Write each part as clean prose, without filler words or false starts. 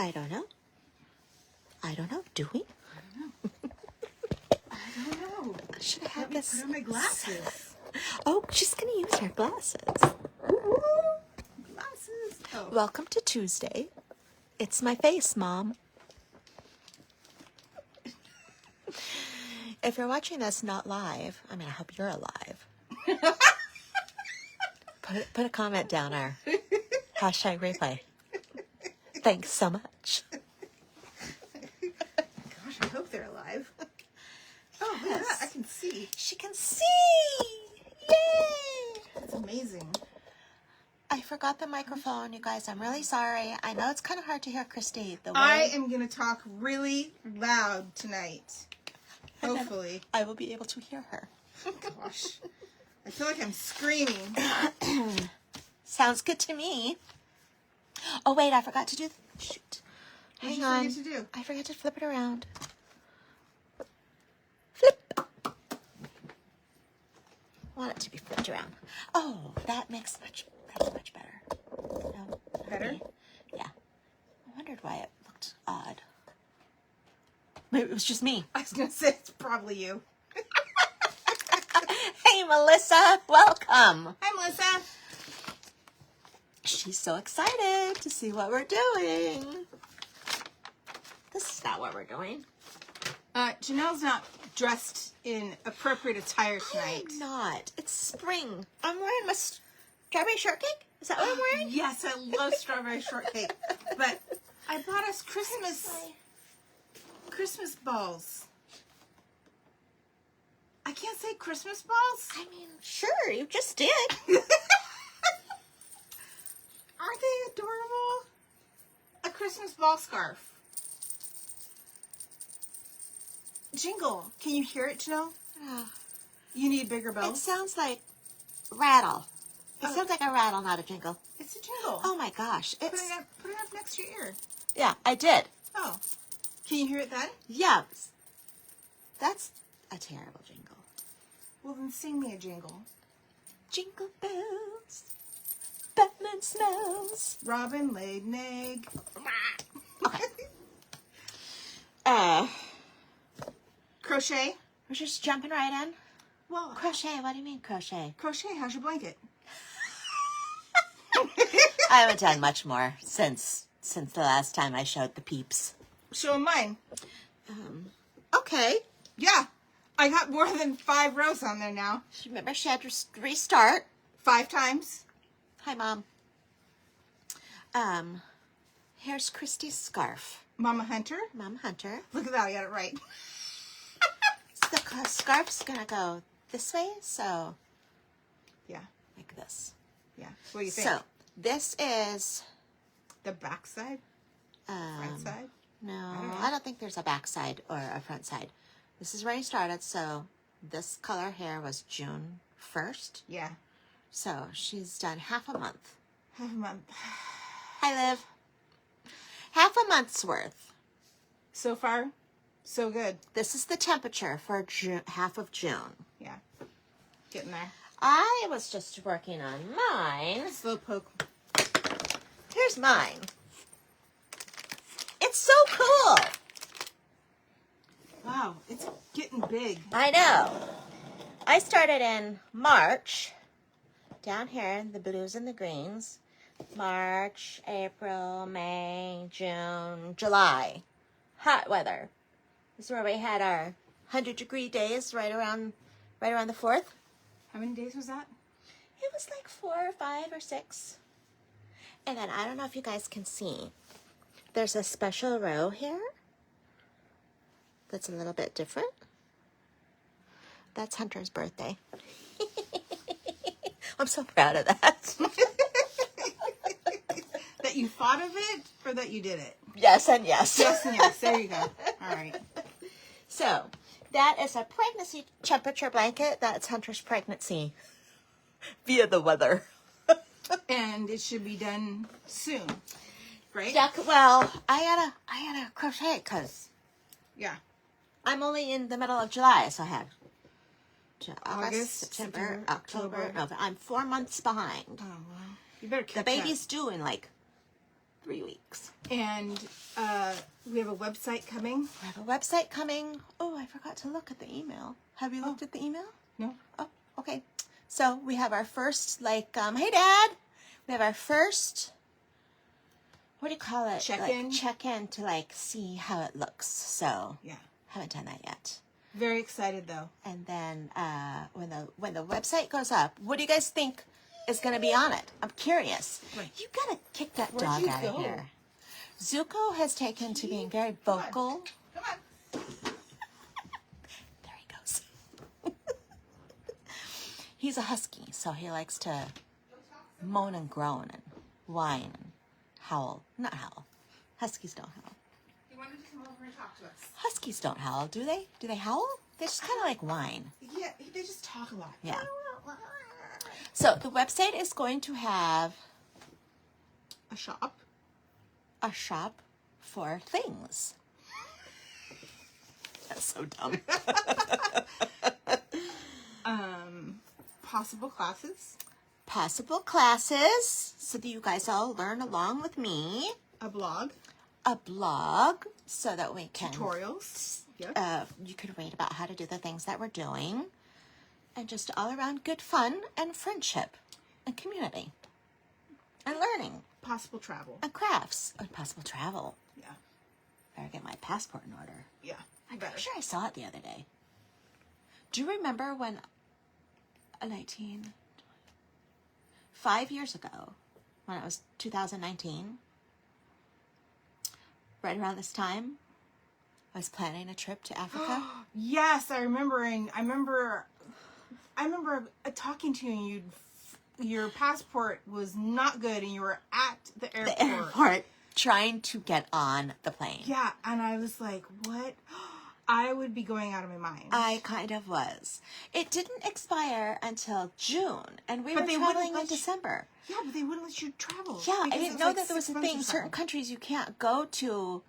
I don't know. I don't know. Do we? I don't know. Should I have this? Put on my glasses. Oh, she's going to use her glasses. Glasses. Oh. Welcome to Tuesday. It's my face, Mom. If you're watching this not live, I mean, I hope you're alive. Put a comment down our hashtag replay. Thanks so much. Gosh, I hope they're alive. Oh, look at that. I can see. She can see! Yay! That's amazing. I forgot the microphone, you guys. I'm really sorry. I know it's kind of hard to hear Christy. I am going to talk really loud tonight. Hopefully. I will be able to hear her. Gosh. I feel like I'm screaming. Sounds good to me. Oh, wait. I forgot to do... Shoot. What did Hang on. you forget to do? I forgot to flip it around. Flip. I want it to be flipped around. Oh, that's much better. No, Better? Yeah. I wondered why it looked odd. Maybe it was just me. I was going to say it's probably you. Hey, Melissa. Welcome. Hi, Melissa. She's so excited to see what we're doing. This is not what we're doing. Janelle's not dressed in appropriate attire tonight. I'm not. It's spring. I'm wearing my strawberry shortcake. Is that what I'm wearing? Yes, I love strawberry shortcake. But I bought us Christmas balls. I can't say Christmas balls. I mean, sure, you just did. Aren't they adorable? A Christmas ball scarf. Jingle. Can you hear it, Janelle? You need bigger It bells. sounds like rattle. It Oh. sounds like a rattle, not a jingle. It's a jingle. Oh my gosh. Put it up next to your ear. Yeah, I did. Oh. Can you hear it then? Yeah. That's a terrible jingle. Well, then sing me a jingle. Jingle bells, Batman smells. Robin laid an egg. Okay. Crochet. We're just jumping right in. Well, Crochet, what do you mean crochet? crochet. How's your blanket? I haven't done much more since the last time I showed the peeps. Show 'em mine. Okay. Yeah. I got more than 5 rows on there now. Remember, she had to restart. 5 times. Hi, Mom. Here's Christy's scarf. Mama Hunter. Mom Hunter. Look at that. I got it right. The scarf's gonna go this way, so Yeah. like this. Yeah. What do you think? So this is The back side? Front side? no, I don't think there's a back side or a front side. This is where he started, so this color here was June 1st. Yeah. So she's done half a month. Half a month. Hi, Liv. Half a month's worth. So far, so good. This is the temperature for half of June. Yeah. Getting there. I was just working on mine. Slow poke. Here's mine. It's so cool. Wow. It's getting big. I know. I started in March. Down here, the blues and the greens. March, April, May, June, July. Hot weather. This is where we had our 100-degree days right around the 4th. How many days was that? It was like 4 or 5 or 6. And then I don't know if you guys can see. There's a special row here that's a little bit different. That's Hunter's birthday. I'm so proud of that. That you thought of it or that you did it? Yes and yes. Yes and yes. There you go. All right. So, that is a pregnancy temperature blanket. That's Hunter's pregnancy via the weather. And it should be done soon, right? Yeah, well, I had a crochet because Yeah. I'm only in the middle of July, so I had August, September, September, October, October. November. I'm 4 months behind. Oh, well. You better catch The baby's due in like 3 weeks. up. And We have a website coming. We have a website coming. Oh, I forgot to look at the email. Have you looked at the email? No. Oh, okay. So we have our first, like, hey, Dad. We have our first, what do you call it? Check-in? Like, check-in to, like, see how it looks. So, Yeah. haven't done that yet. Very excited though. And then when the website goes up, what do you guys think is going to be on it? I'm curious. Right. You got to kick that Where'd dog you out of go? here. Zuko has taken to being very vocal. Come on. There he goes. He's a husky, so he likes to moan and groan and whine and howl. Not howl. Huskies don't howl. He wanted to come over and talk to us. Huskies don't howl, do they? Do they howl? They just kind of like whine. Yeah, they just talk a lot. Yeah. So the website is going to have A shop. a shop for things. That's so dumb. Possible classes. Possible classes so that you guys all learn along with me. A blog. A blog so that we can Tutorials. Yep. you could read about how to do the things that we're doing, and just all around good fun and friendship and community and learning Possible travel. and crafts and possible travel. Yeah. Better get my passport in order. Yeah. I'm Better. pretty sure I saw it the other day. Do you remember when 5 years ago, when it was 2019, right around this time, I was planning a trip to Africa? Yes, I remember talking to you, and your passport was not good, and you were at the airport. The airport, trying to get on the plane. Yeah, and I was like, what? I would be going out of my mind. I kind of was. It didn't expire until June, and we But were they wouldn't traveling let in you- December. Yeah, but they wouldn't let you travel. Yeah, I because didn't it's know like that there was 6 a months thing. or Certain something. countries you can't go to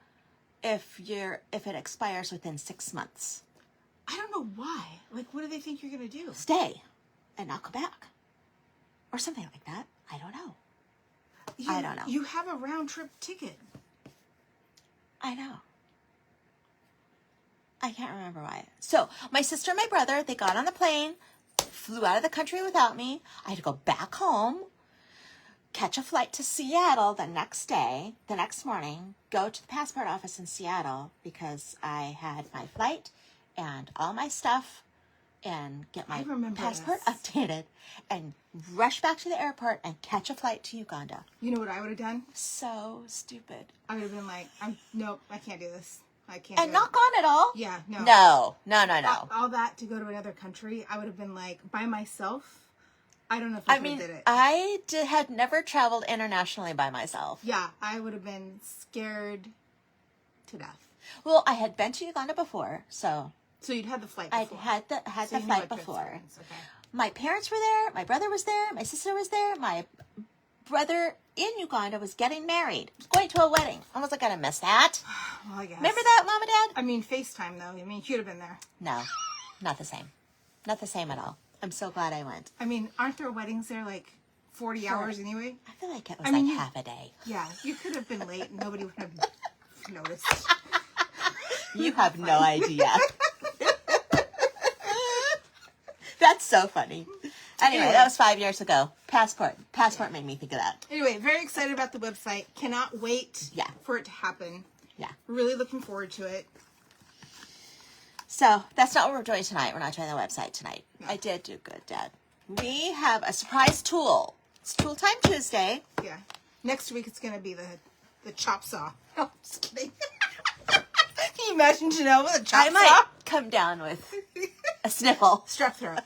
if it expires within 6 months. I don't know why. Like, what do they think you're gonna do? Stay and not go back, or something like that. I don't know. I don't know. You have a round trip ticket. I know. I can't remember why. So my sister and my brother, they got on the plane, flew out of the country without me. I had to go back home, catch a flight to Seattle the next day, the next morning, go to the passport office in Seattle because I had my flight and all my stuff, and get my I remember passport this. updated, and rush back to the airport and catch a flight to Uganda. You know what I would have done? So stupid. I would have been like, nope, I can't do this. I can't. And do not it. gone at all? Yeah, no. No. All that to go to another country, I would have been like, by myself. I don't know if I I mean, did it. had never traveled internationally by myself. Yeah, I would have been scared to death. Well, I had been to Uganda before, so So you'd had the flight I'd before. had the So you knew flight what to before. experience, okay. My parents were there, my brother was there, my sister was there, my brother in Uganda was getting married, going to a wedding. I was like, gonna miss that. Well, I guess. Remember that, Mom and Dad? I mean, FaceTime, though. I mean, you'd have been there. No, not the same. Not the same at all. I'm so glad I went. I mean, aren't there weddings there like 40 hours anyway? I feel like it was mean, half a day. Yeah, you could have been late and nobody would have noticed. You have no idea. That's so funny. Anyway, that was 5 years ago. Passport made me think of that. Anyway, very excited about the website. Cannot wait Yeah. for it to happen. Yeah. Really looking forward to it. So that's not what we're doing tonight. We're not trying the website tonight. No. I did do good, Dad. We have a surprise tool. It's Tool Time Tuesday. Yeah. Next week it's going to be the chop saw. Oh, just kidding. Can you imagine Janelle with a chop I saw? might come down with a sniffle. Strep throat.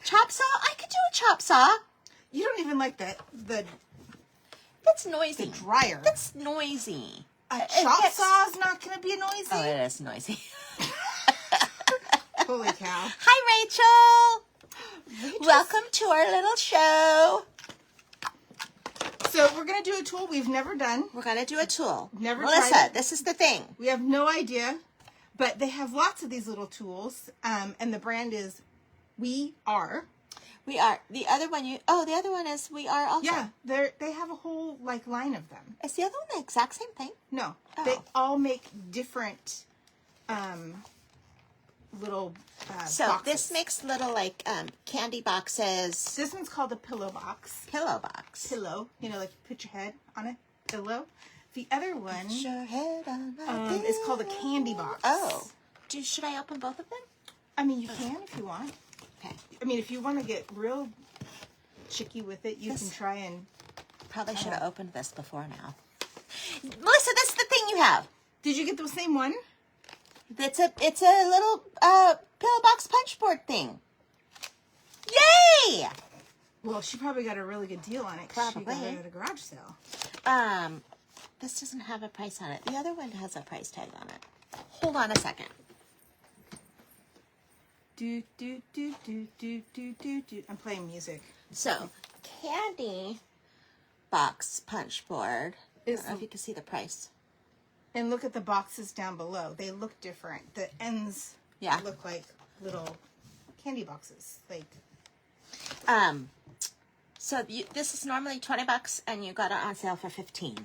Chop saw? I could do a chop saw. You don't even like the That's noisy. dryer. That's noisy. A It chop gets- saw is not going to be noisy. Oh, it is noisy. Holy cow. Hi, Rachel. Welcome to our little show. So we're going to do a tool we've never done. We're going to do a tool. Never Melissa, tried it. this is the thing. We have no idea, but they have lots of these little tools, and the brand is We Are. We are. The other one the other one is We Are also. Yeah, they have a whole like line of them. Is the other one the exact same thing? No, Oh. they all make different little So boxes. this makes little like candy boxes. This one's called a pillow box. Pillow box. Pillow, you know, like put your head on it. Pillow. The other one Put your head on my is called a candy box. Oh. Should I open both of them? I mean, you can if you want. Okay. I mean, if you want to get real chicky with it, you can try and... Probably should have opened this before now. Melissa, this is the thing you have. Did you get the same one? It's a little pillow box punch board thing. Yay! Well, she probably got a really good deal on it. 'Cause she got Probably. it at a garage sale. This doesn't have a price on it. The other one has a price tag on it. Hold on a second. Do, do, do, do, do, do, do, do. I'm playing music. So, candy box punch board. I Is- don't know if you can see the price. And look at the boxes down below. They look different. The ends Yeah. look like little candy boxes. Like, So this is normally $20 and you got it on sale for $15.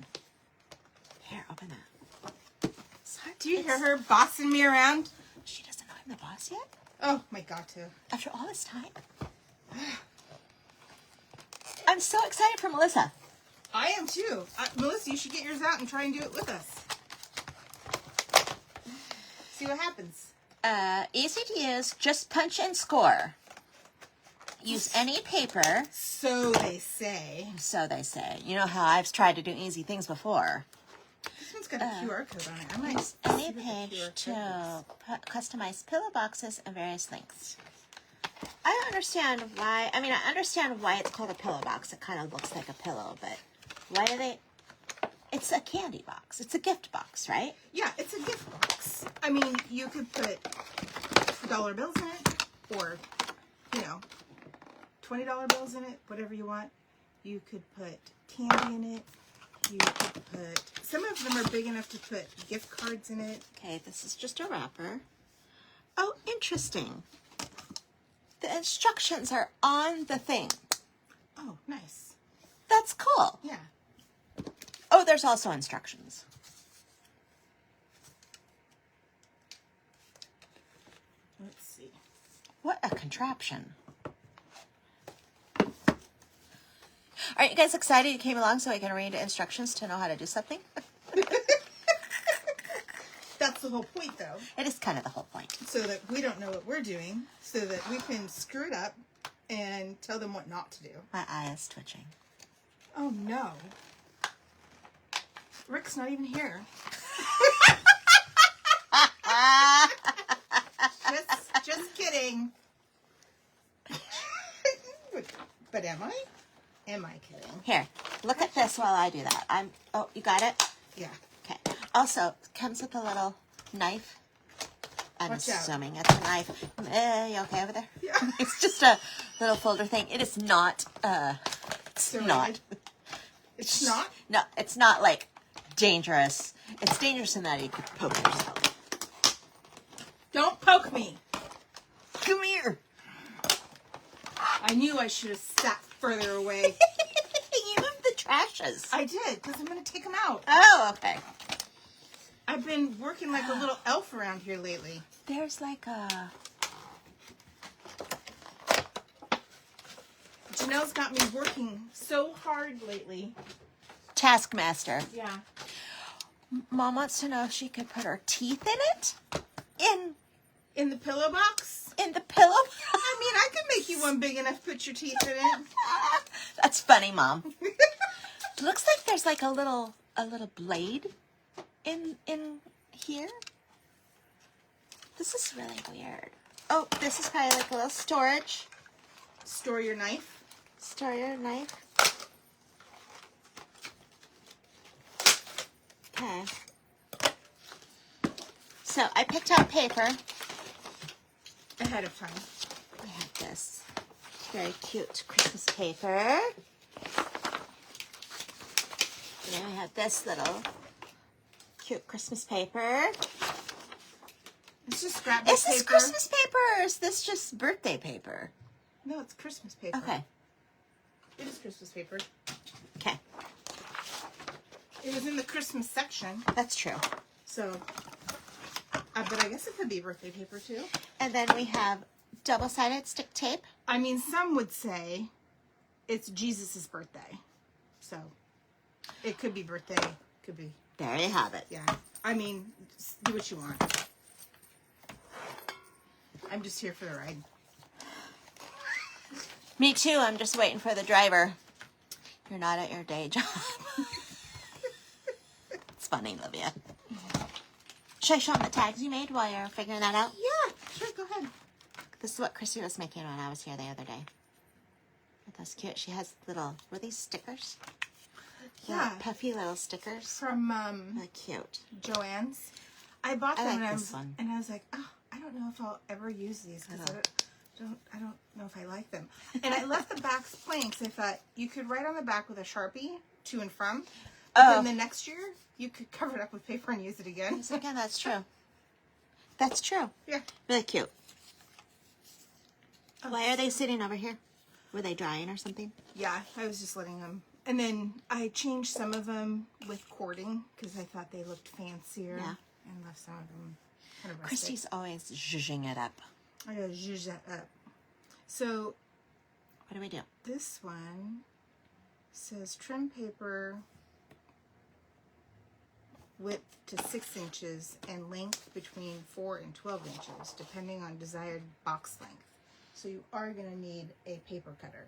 Here, open that. It's hard. do you hear her bossing me around? She doesn't know I'm the boss yet? Oh, my God, too. After all this time? I'm so excited for Melissa. I am too. Melissa, you should get yours out and try and do it with us. See what happens. Easy to use. Just punch and score. Use any paper. So they say. So they say. You know how I've tried to do easy things before. This one's got a QR code on it. I might Use see any what the page QR to code is. customize pillow boxes in various lengths. I don't understand why. I mean, I understand why it's called a pillow box. It kind of looks like a pillow, but why do they? It's a candy box. It's a gift box, right? Yeah, it's a gift box. I mean, you could put dollar bills in it, or, you know, $20 bills in it, whatever you want. You could put candy in it. You could put, some of them are big enough to put gift cards in it. Okay, this is just a wrapper. Oh, interesting. The instructions are on the thing. Oh, nice. That's cool. Yeah. Oh, there's also instructions. Let's see. What a contraption. Aren't you guys excited you came along so I can read instructions to know how to do something? That's the whole point, though. It is kind of the whole point. So that we don't know what we're doing, so that we can screw it up and tell them what not to do. My eye is twitching. Oh, no. Rick's not even here. just kidding. But am I? Am I kidding? Here, look at this while I do that. Oh, you got it? Yeah. Okay. Also, comes with a little knife. I'm Watch out. assuming it's a knife. You okay over there? Yeah. It's just a little folder thing. It is not, it's So not. It's not? No, it's not like dangerous. It's dangerous in that you could poke yourself. Don't poke me. Come here. I knew I should have sat further away. You moved the trashes. I did, because I'm going to take them out. Oh, okay. I've been working like a little elf around here lately. There's like a... Janelle's got me working so hard lately. Taskmaster. Yeah. Mom wants to know if she could put her teeth in it. In the pillow box? In the pillow. I mean, I could make you one big enough to put your teeth in it. That's funny, Mom. Looks like there's like a little blade in here. This is really weird. Oh, this is probably like a little storage. Store your knife. Store your knife. Okay. So I picked out paper. Ahead of time. We have this very cute Christmas paper. And then we have this little cute Christmas paper. It's just scrapbook Is this paper. Christmas paper or is this just birthday paper? No, it's Christmas paper. Okay. It is Christmas paper. Okay. It was in the Christmas section. That's true. So, but I guess it could be birthday paper too. And then we have double-sided stick tape. I mean, some would say it's Jesus's birthday. So, it could be birthday. Could be. There you have it. Yeah. I mean, do what you want. I'm just here for the ride. Me too. I'm just waiting for the driver. You're not at your day job. It's funny, Olivia. Should I show them the tags you made while you're figuring that out? Yeah, sure, go ahead. This is what Chrissy was making when I was here the other day. That's cute. She has little, were these stickers? Yeah. Little puffy little stickers. From They're cute. Joann's. I bought them I like and this one. And I was like, oh, I don't know if I'll ever use these because I don't know if I like them. And I left the backs plain because I thought you could write on the back with a Sharpie to and from. But then the next year you could cover it up with paper and use it again. Again, that's true. That's true. Yeah. Really cute. Why are they sitting over here? Were they drying or something? Yeah, I was just letting them. And then I changed some of them with cording because I thought they looked fancier. Yeah. And left some of them kind of rustic. Christy's always zhuzhing it up. I gotta zhuzh that up. So What do we do? this one says trim paper width to 6 inches and length between 4 and 12 inches, depending on desired box length. So you are going to need a paper cutter.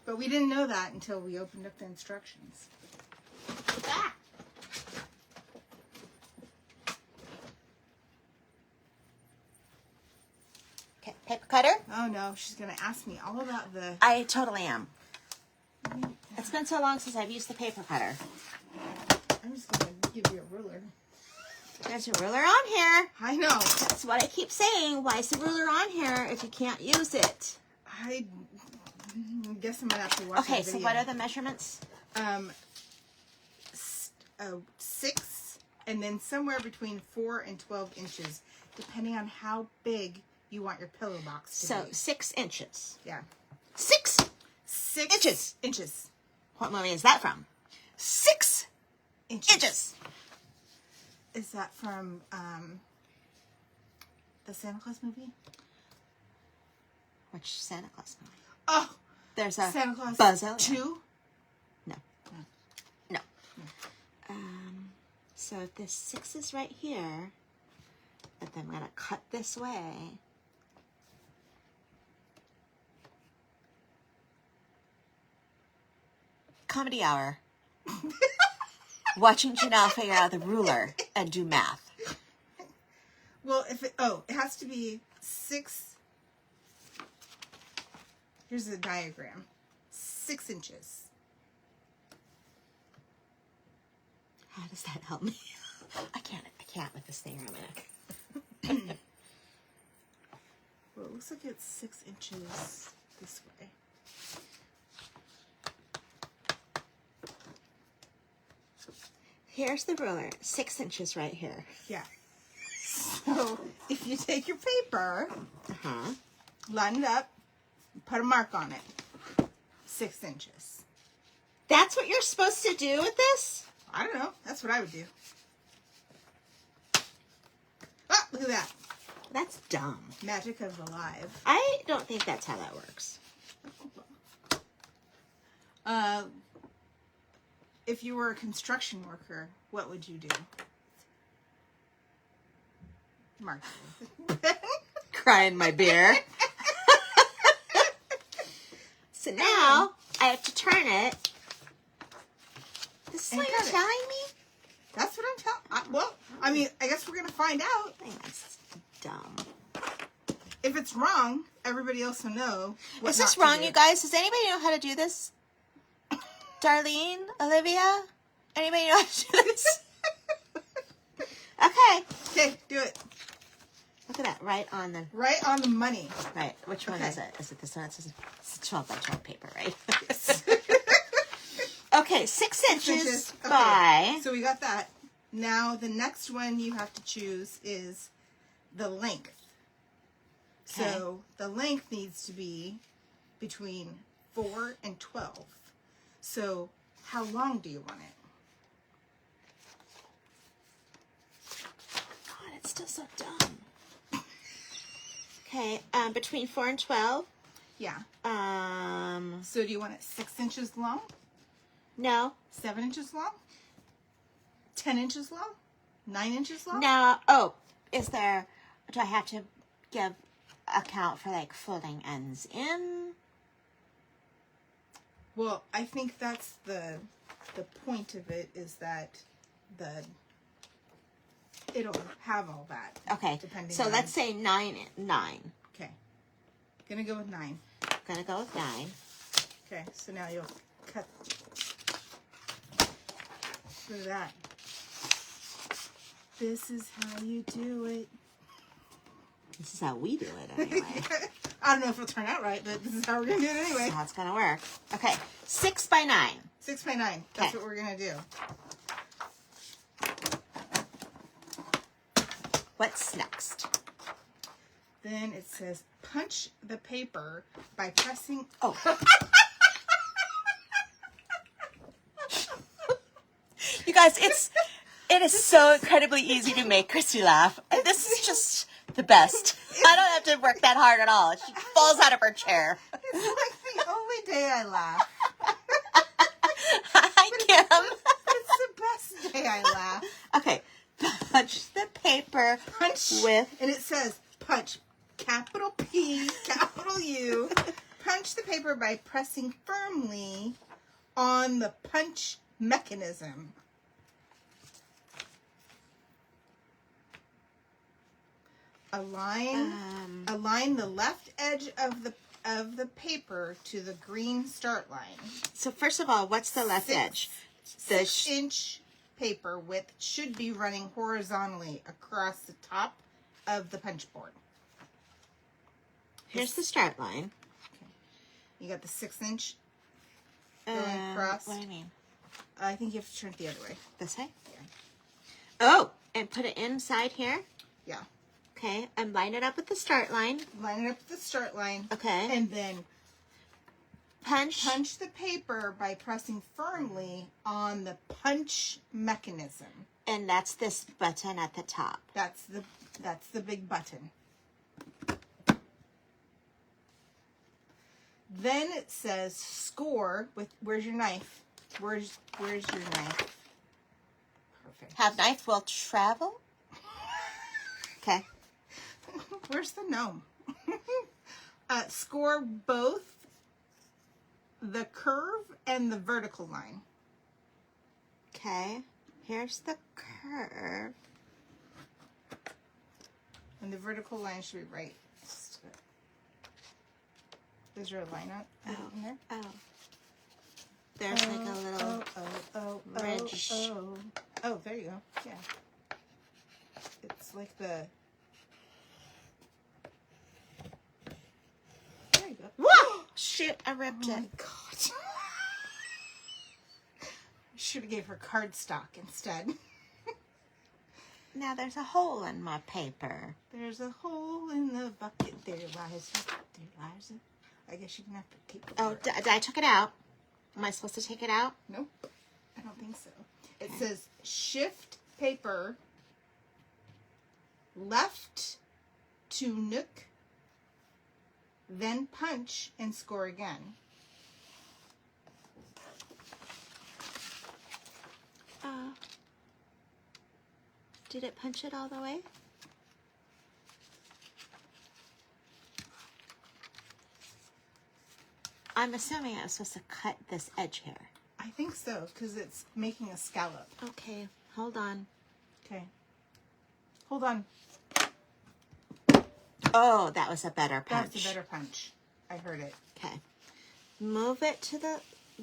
But we didn't know that until we opened up the instructions. Ah! Okay, paper cutter. Oh no, she's going to ask me all about the... I totally am. It's been so long since I've used the paper cutter. I'm just going to give you a ruler. There's a ruler on here. I know. That's what I keep saying. Why is the ruler on here if you can't use it? I guess I'm going to have to watch Okay, the so video. what are the measurements? 6 and then somewhere between 4 and 12 inches, depending on how big you want your pillow box to So be. 6 inches. Yeah. 6 6 inches. What movie is that from? 6 inches. Is that from the Santa Claus movie? Which Santa Claus movie? Oh, There's a Santa Claus Buzz Lightyear. 2? No. So if this 6 is right here, but then I'm going to cut this way. Comedy hour. Watching Janelle figure out the ruler and do math. Well, it has to be 6. Here's the diagram. 6 inches. How does that help me? I can't with this thing around my neck. Well, it looks like it's 6 inches this way. Here's the ruler, 6 inches right here. Yeah. So if you take your paper, line it up, put a mark on it. 6 inches. That's what you're supposed to do with this? I don't know. That's what I would do. Ah, look at that. That's dumb. Magic of the live. I don't think that's how that works. If you were a construction worker, what would you do? Mark. Crying my beer. So now I have to turn it. This is And what you're cut it. telling me? That's what I'm telling. Well, I mean, I guess we're gonna find out. I think that's dumb. If it's wrong, everybody else will know. What Is this not to wrong, do. you guys? Does anybody know how to do this? Darlene? Olivia? Anybody know how to do this? Okay. Okay, do it. Look at that. Right on the... Right on the money. Right. Which one Okay. is it? Is it this one? It's 12 by 12 paper, right? Okay, 6 inches Okay, by... So we got that. Now the next one you have to choose is the length. So the length needs to be between 4 and 12. So how long do you want it? God, it's still so dumb. Okay, between 4 and 12. Yeah. So do you want it 6 inches long? No. 7 inches long? 10 inches long? 9 inches long? No. Oh, do I have to give account for like folding ends in? Well, I think that's the point of it, is that it'll have all that. Okay. Depending So on, let's say 9. Okay. Gonna go with 9. Gonna go with 9. Okay, so now you'll cut through that. This is how you do it. This is how we do it anyway. I don't know if it'll turn out right, but this is how we're gonna do it anyway. That's how it's gonna work. Okay, 6 by 9. 6 by 9. That's Okay. what we're gonna do. What's next? Then it says punch the paper by pressing. Oh. You guys, it is so incredibly easy to make Christy laugh. And this is just the best. I don't have to work that hard at all. She falls out of her chair. It's like the only day I laugh. Hi, Kim. It's the best day I laugh. Okay, punch the paper Punch with... and it says punch, capital P, capital U. Punch the paper by pressing firmly on the punch mechanism. Align the left edge of the paper to the green start line. So first of all, what's the left edge? The 6-inch paper width should be running horizontally across the top of the punch board. Here's the start line. Okay. You got the 6-inch going across. What do you mean? I think you have to turn it the other way. This way? Yeah. Oh, and put it inside here. Yeah. Okay, and line it up with the start line. Line it up with the start line. Okay. And then Punch the paper by pressing firmly on the punch mechanism. And that's this button at the top. That's the big button. Then it says score with, where's your knife? Where's your knife? Perfect. Have knife will travel. Okay. Where's the gnome? Score both the curve and the vertical line. Okay. Here's the curve. And the vertical line should be right. Is there a line out in there? Oh. There's like a little ridge. Oh, there you go. Yeah. It's like the... There you go. Whoa! Shit, I ripped Oh it. my god. Should have gave her cardstock instead. Now there's a hole in my paper. There's a hole in the bucket. There lies it. There lies it. I guess you didn't have to take it. Oh, I took it out. Am I supposed to take it out? Nope. I don't think so. It says shift paper left to nook, then punch and score again. Did it punch it all the way? I'm assuming I was supposed to cut this edge here. I think so, because it's making a scallop. Okay, hold on. Okay. Hold on. Oh, that was a better punch. That's a better punch. I heard it. Okay. Move it to the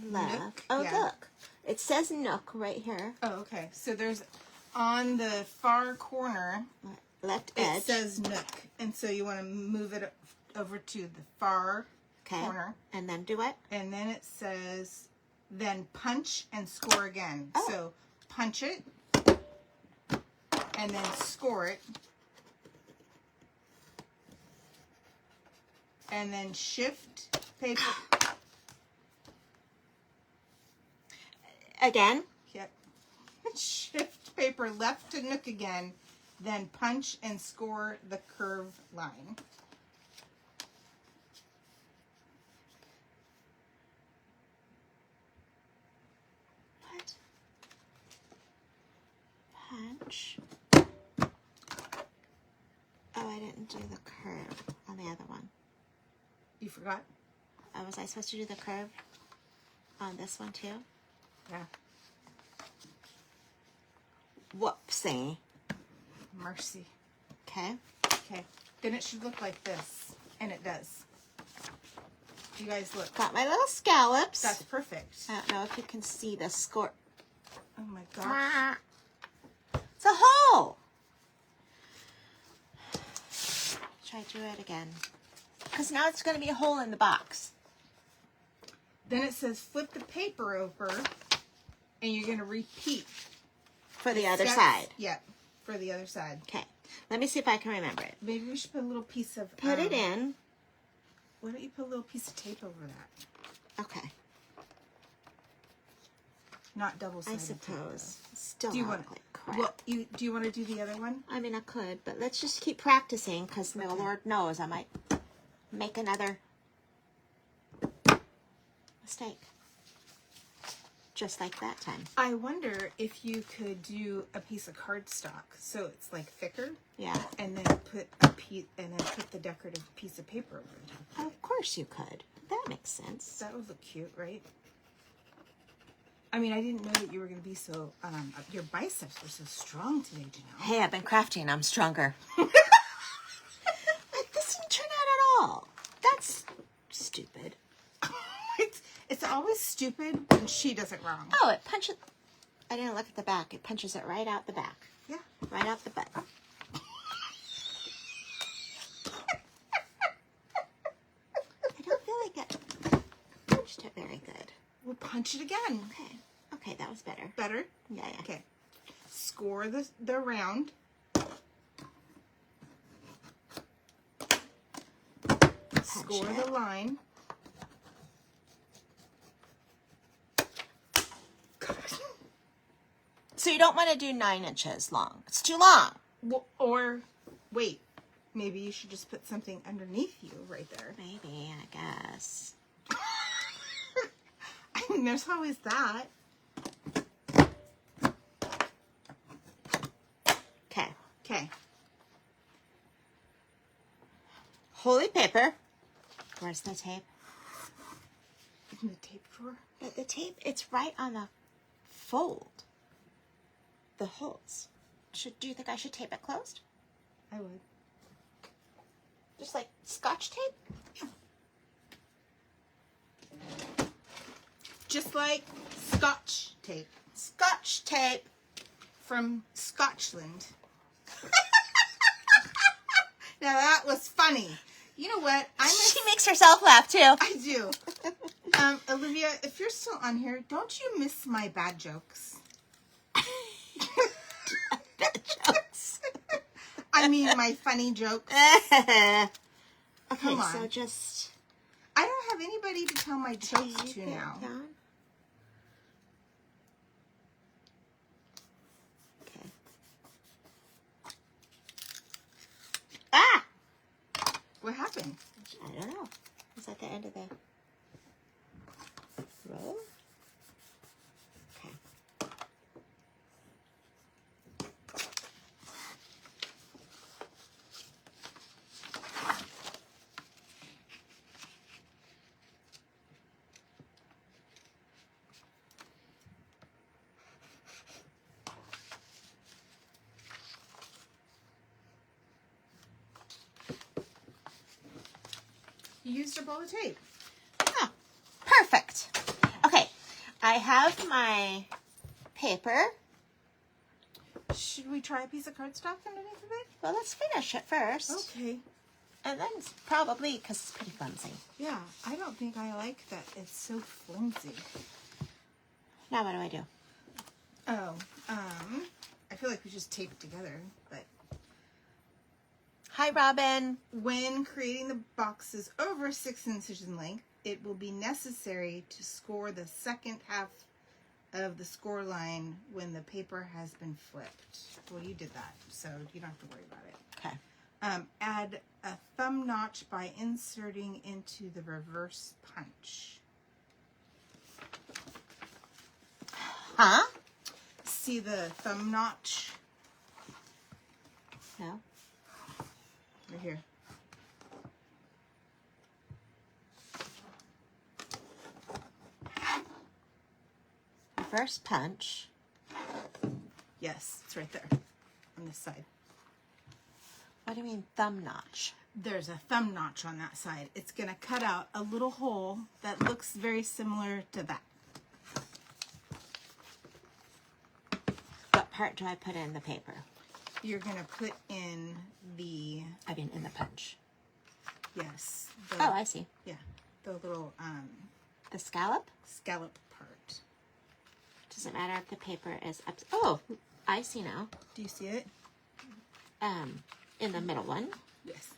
left. Nook, Oh, yeah. look. It says nook right here. Oh, okay. So there's, on the far corner, Left it edge. says nook. And so you want to move it over to the far corner. And then do it. And then it says, then punch and score again. Oh. So punch it, and then score it. and then shift paper. Again? Yep. Shift paper left to nook again, then punch and score the curve line. What? Punch. Oh, I didn't do the curve on the other one. You forgot? Oh, was I supposed to do the curve on this one too? Yeah. Whoopsie. Mercy. Okay. Okay. Then it should look like this. And it does. You guys look. Got my little scallops. That's perfect. I don't know if you can see the score. Oh my gosh. It's a hole. Try to do it again. Because now it's going to be a hole in the box. Then it says flip the paper over and you're going to repeat. For the other steps. side. Yep. For the other side. Okay. Let me see if I can remember it. Maybe we should put a little piece of... Put it in. Why don't you put a little piece of tape over that? Okay. Not double-sided I suppose. Still Do you not want like crap. Well, do you want to do the other one? I mean, I could, but let's just keep practicing because the Okay. Lord knows I might make another mistake. Just like that time. I wonder if you could do a piece of cardstock so it's like thicker, Yeah. and then put the decorative piece of paper over it. Of course you could. That makes sense. That would look cute, right? I mean, I didn't know that you were going to be so, your biceps were so strong today, Janelle. Hey, I've been crafting. I'm stronger. Like, this didn't turn out at all. That's stupid. It's always stupid when she does it wrong. Oh, it punches. I didn't look at the back. It punches it right out the back. Yeah. Right out the butt. I don't feel like it punched it very good. We'll punch it again. Okay. Okay, that was better. Better? Yeah, yeah. Okay. Score the round. Score it. the line. So you don't want to do 9 inches long. It's too long. Well, or, wait, maybe you should just put something underneath you right there. Maybe, I guess. I mean, there's always that. Okay. Okay. Holy paper. Where's the tape? In the tape drawer. But the tape, it's right on the fold. The holes. Do you think I should tape it closed? I would. Just like Scotch tape? Just like Scotch tape Scotch tape. from Scotland. Now that was funny. You know what? She makes herself laugh too. I do. Olivia, if you're still on here, don't you miss my bad jokes? Bad jokes. I mean, my funny jokes. Okay, Come on. so just I don't have anybody to tell my jokes tape to it now. down. Okay. Ah! What happened? I don't know. Is that the end of the roll? Okay. You used a roll of tape. Oh, perfect. Okay, I have my paper. Should we try a piece of cardstock underneath of it? Well, let's finish it first. Okay. And then it's probably, because it's pretty flimsy. Yeah, I don't think I like that it's so flimsy. Now what do I do? Oh, I feel like we just tape it together, but Hi, Robin. When creating the boxes over 6 inches in length, it will be necessary to score the second half of the score line when the paper has been flipped. Well, you did that, so you don't have to worry about it. Okay. Add a thumb notch by inserting into the reverse punch. Huh? See the thumb notch? No. Right here. Reverse punch. Yes, it's right there on this side. What do you mean thumb notch? There's a thumb notch on that side. It's going to cut out a little hole that looks very similar to that. What part do I put in the paper? You're going to put in the, I mean, in the punch. yes. Oh, I see. Yeah, the little The scallop? scallop part. Doesn't matter if the paper is up. Oh, I see now. Do you see it? In the middle one. Yes.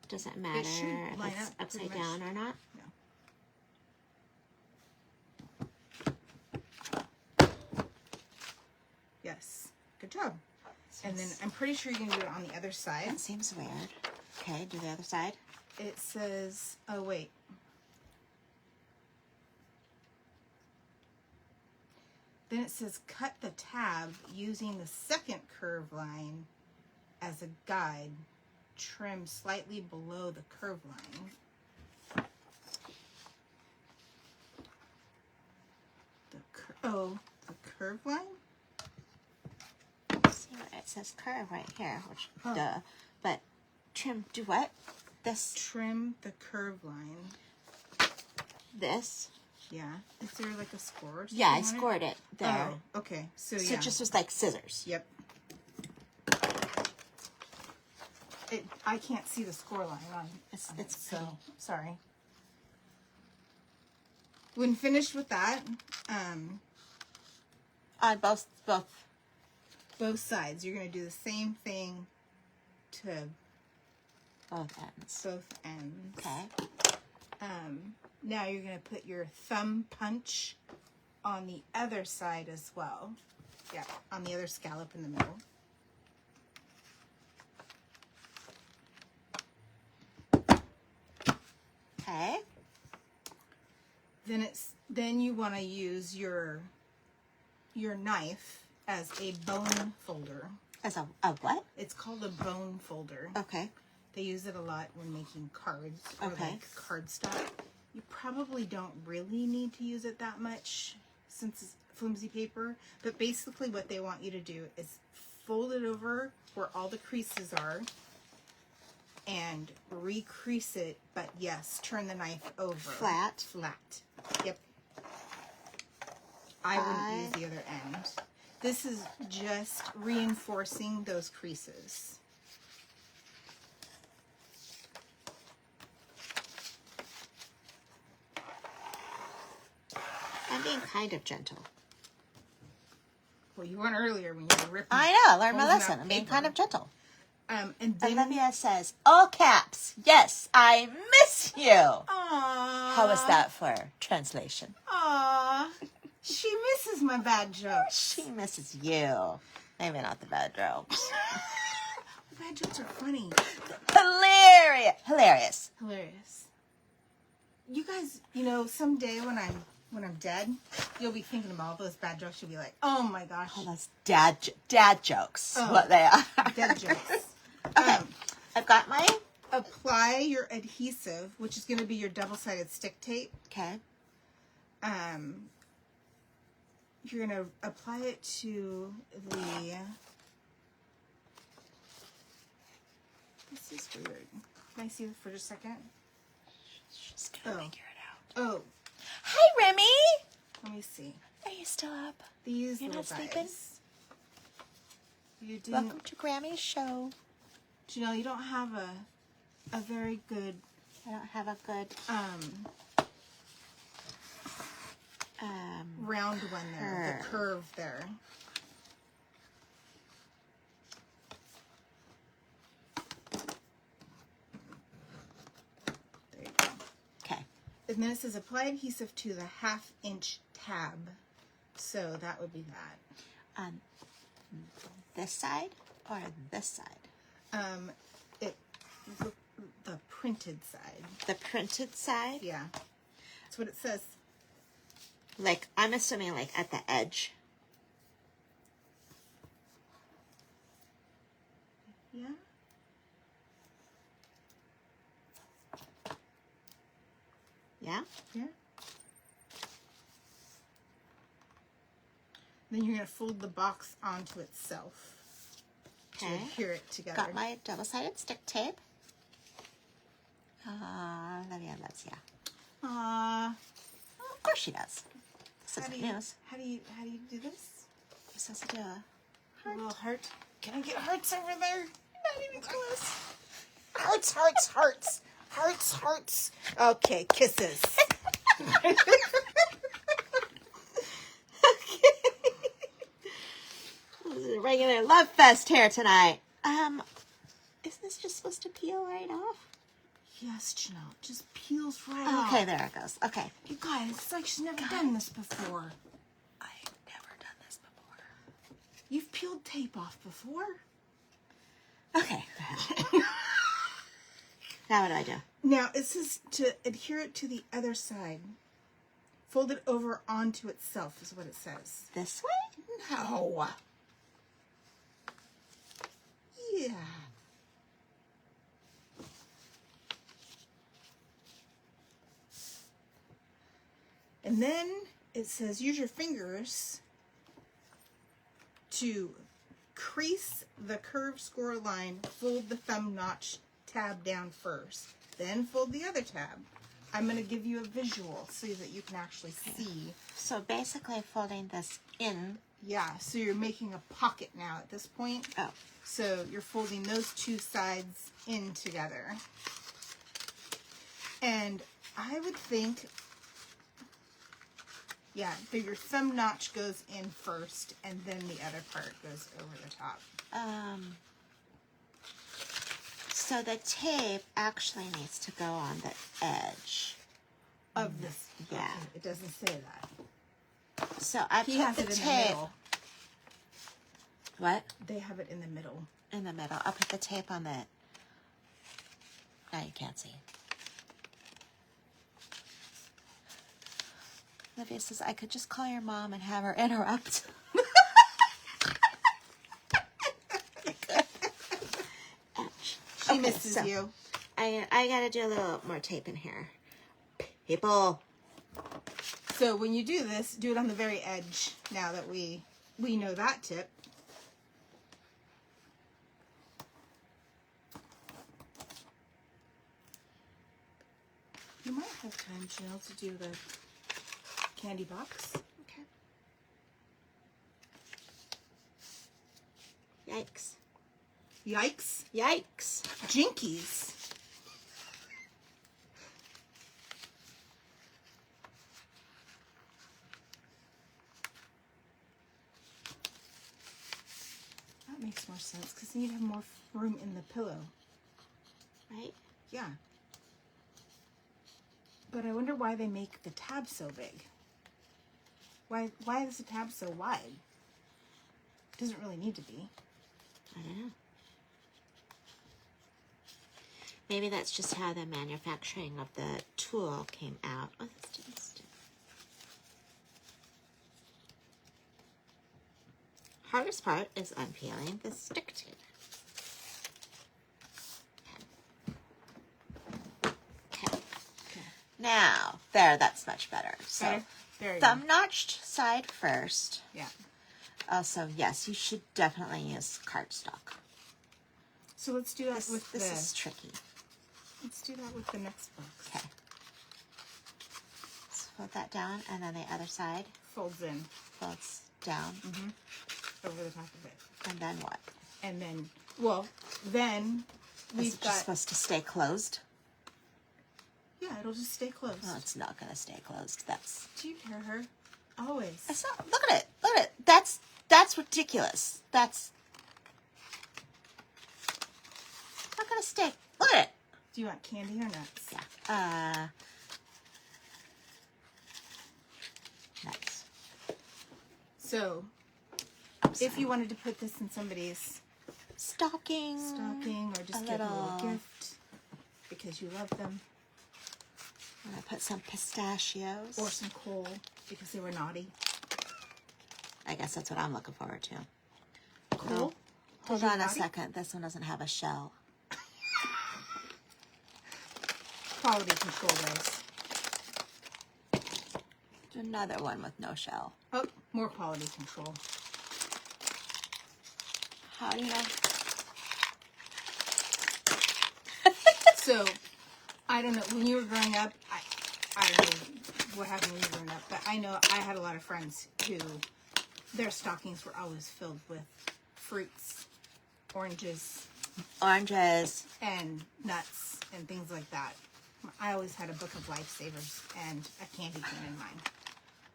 Doesn't matter should if line it's up upside pretty much. down or not. No. Yes. Good job. And then I'm pretty sure you're going to do it on the other side. That seems weird. Okay, do the other side. It says, oh wait. Then it says cut the tab using the second curve line as a guide. Trim slightly below the curve line. The curve line? See where it says curve right here, which duh. But trim, do what? This, Trim the curve line. this. Yeah. Is there like a score? Yeah, I scored it there. Oh, okay. So So yeah. it just was like scissors. Yep. I can't see the score line on It's so pretty. sorry. When finished with that, On both. both sides, you're going to do the same thing to Both ends. both ends. Okay. Now you're going to put your thumb punch on the other side as well. Yeah, on the other scallop in the middle. Okay. Then you want to use your knife as a bone folder. As a what? It's called a bone folder. Okay. They use it a lot when making cards or Okay. like cardstock. You probably don't really need to use it that much since it's flimsy paper, but basically what they want you to do is fold it over where all the creases are and recrease it, but yes, turn the knife over. Flat. Flat. Yep. I wouldn't use the other end. This is just reinforcing those creases. I'm being kind of gentle. Well, you weren't earlier when you were ripping. I know. Learn my holes in lesson. that I'm being paper. kind of gentle. And then Olivia says, all caps, yes, I miss you. Aww. How was that for translation? Aww. She misses my bad jokes. She misses you. Maybe not the bad jokes. Bad jokes are funny. Hilarious. Hilarious. Hilarious. You guys, you know, someday when I'm dead, you'll be thinking of all those bad jokes. You'll be like, oh my gosh. Oh, that's dad jokes. Oh. What they are. Dead jokes. Okay. I've got my. Apply your adhesive, which is going to be your double-sided stick tape. Okay. You're going to apply it to the... This is weird. Can I see it for just a second? She's gonna figure it out. Oh, Hi, Remy. let me see. Are you still up? These You're little not sleeping? guys. You didn't... Welcome to Grammy's show. Do you know, you don't have a very good... I don't have a good round one there. The curve there. And then it says apply adhesive to the 1/2 inch tab. So that would be that. This side or this side? The printed side. The printed side? Yeah. That's what it says. Like, I'm assuming like at the edge. Yeah. Yeah? Yeah. Then you're going to fold the box onto itself to Okay. adhere it together. Got my double-sided stick tape. Let's of course she does. This isn't news. How do you do this? You're supposed to do a A heart. little heart. Can I get hearts over there? Not even close. Hearts, hearts, hearts. Hearts, hearts. Okay, kisses. This is a regular love fest here tonight. Isn't this just supposed to peel right off? Yes, Janelle. It just peels right off. Okay, there it goes. Okay. You guys, it's like she's never done this before. I've never done this before. You've peeled tape off before. Okay. Now what do I do? Now, it says to adhere it to the other side. Fold it over onto itself is what it says. This way? No. Yeah. And then it says use your fingers to crease the curved score line, fold the thumb notch tab down first, then fold the other tab. I'm going to give you a visual so that you can actually see. So basically folding this in. Yeah, so you're making a pocket now at this point. Oh. So you're folding those two sides in together. And I would think, yeah, that your thumb notch goes in first and then the other part goes over the top. So the tape actually needs to go on the edge. Of this. Yeah. Okay, it doesn't say that. So I He put has the it in the tape. middle. What? They have it in the middle. In the middle. I'll put the tape on the. Now you can't see. Olivia says I could just call your mom and have her interrupt. She misses so you. I gotta do a little more tape in here. People. So when you do this, do it on the very edge. Now that we know that tip. You might have time, Jill, to do the candy box. Okay. Yikes. Yikes. Yikes. Jinkies. That makes more sense because then you'd have more room in the pillow. Right? Yeah. But I wonder why they make the tab so big. Why is the tab so wide? It doesn't really need to be. I don't know. Maybe that's just how the manufacturing of the tool came out. Oh, this didn't stick. Hardest part is unpeeling the stick tape. Okay. Now, that's much better. So, Better? There you thumb notched side first. go. Yeah. Also, yes, you should definitely use cardstock. So let's do that with This is tricky. Let's do that with the next box. Okay. So fold that down, and then the other side Folds in folds down, over the top of it. and then what? And then, then Is we've it just got, supposed to stay closed? yeah, it'll just stay closed. No, it's not going to stay closed. That's. Do you hear her? Always. It's not. Look at it. Look at it. That's ridiculous. That's not going to stay. Look at it. Do you want candy or nuts? Yeah. So, if you wanted to put this in somebody's stocking or just give them a little gift because you love them, I'm gonna put some pistachios or some coal because they were naughty. I guess that's what I'm looking forward to. Coal? Hold on a second. This one doesn't have a shell. Quality control, guys. Another one with no shell. Oh, more quality control. How do you know? So, I don't know. When you were growing up, I don't know what happened when you were growing up, but I know I had a lot of friends who their stockings were always filled with fruits, oranges, and nuts and things like that. I always had a book of lifesavers and a candy cane in mine.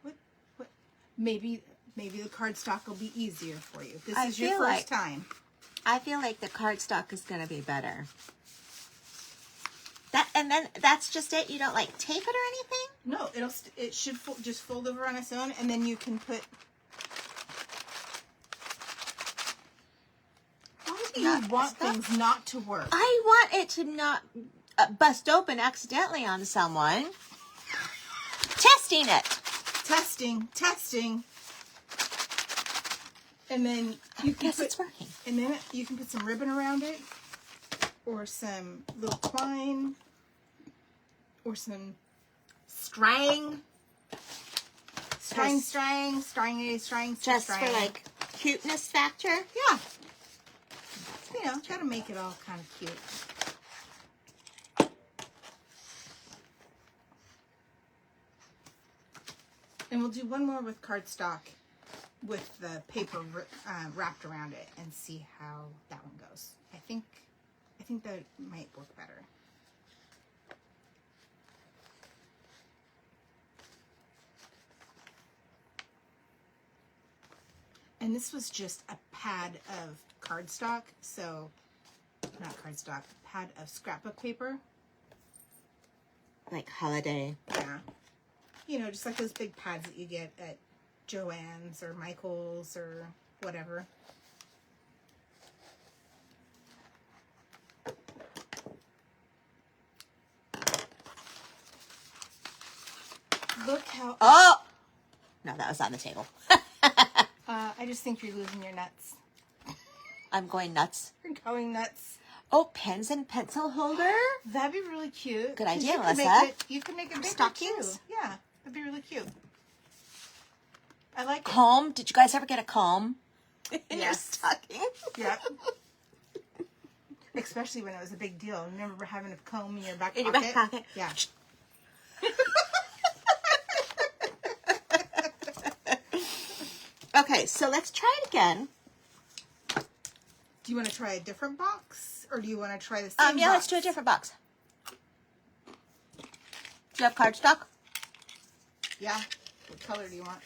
What? Maybe the cardstock will be easier for you. This is your first time. I feel like the cardstock is going to be better. And then that's just it. You don't like tape it or anything? No, it should just fold over on its own, and then you can put. Why do you want things not to work? I want it to not bust open accidentally on someone. Testing it. Testing. And then you can it's working. And then you can put some ribbon around it, or some little twine, or some string. String. Just for like cuteness factor. Yeah. You know, gotta make it all kind of cute. And we'll do one more with cardstock with the paper wrapped around it and see how that one goes. I think that might work better. And this was just a pad of cardstock, so not cardstock, pad of scrapbook paper. Like holiday. Yeah. You know, just like those big pads that you get at Joann's or Michael's or whatever. Look how... Oh! No, that was on the table. I just think you're losing your nuts. I'm going nuts. You're going nuts. Oh, pens and pencil holder? That'd be really cute. Good idea, Melissa. You can make it bigger stockings? too. Yeah, that'd be really cute. I like comb. Did you guys ever get a comb in your stocking? Yeah. Especially when it was a big deal. Remember having a comb in your back pocket? In your back pocket? Yeah. Okay, so let's try it again. Do you want to try a different box? Or do you want to try the same Yeah, box? let's do a different box. Do you have cardstock? Yeah. What color do you want?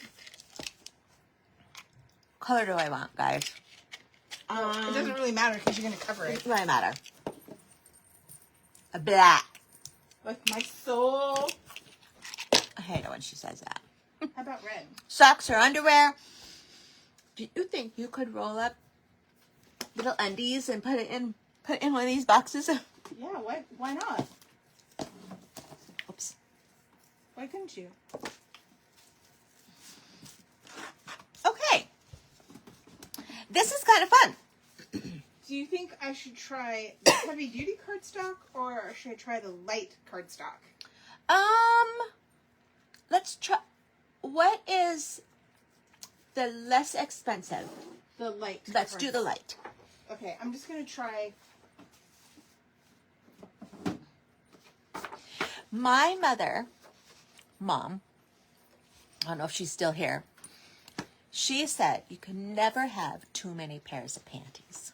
Color do I want, guys? It doesn't really matter because you're going to cover it. It doesn't matter. A black. Like my soul. I hate it when she says that. How about red? Socks or underwear. Do you think you could roll up little undies and put in one of these boxes? Yeah, why not? Oops. Why couldn't you? Okay. This is kind of fun. Do you think I should try the heavy duty cardstock or should I try the light cardstock? Let's try. What is the less expensive? The light. Let's do the light. Okay, I'm just going to try. My mom, I don't know if she's still here. She said you can never have too many pairs of panties.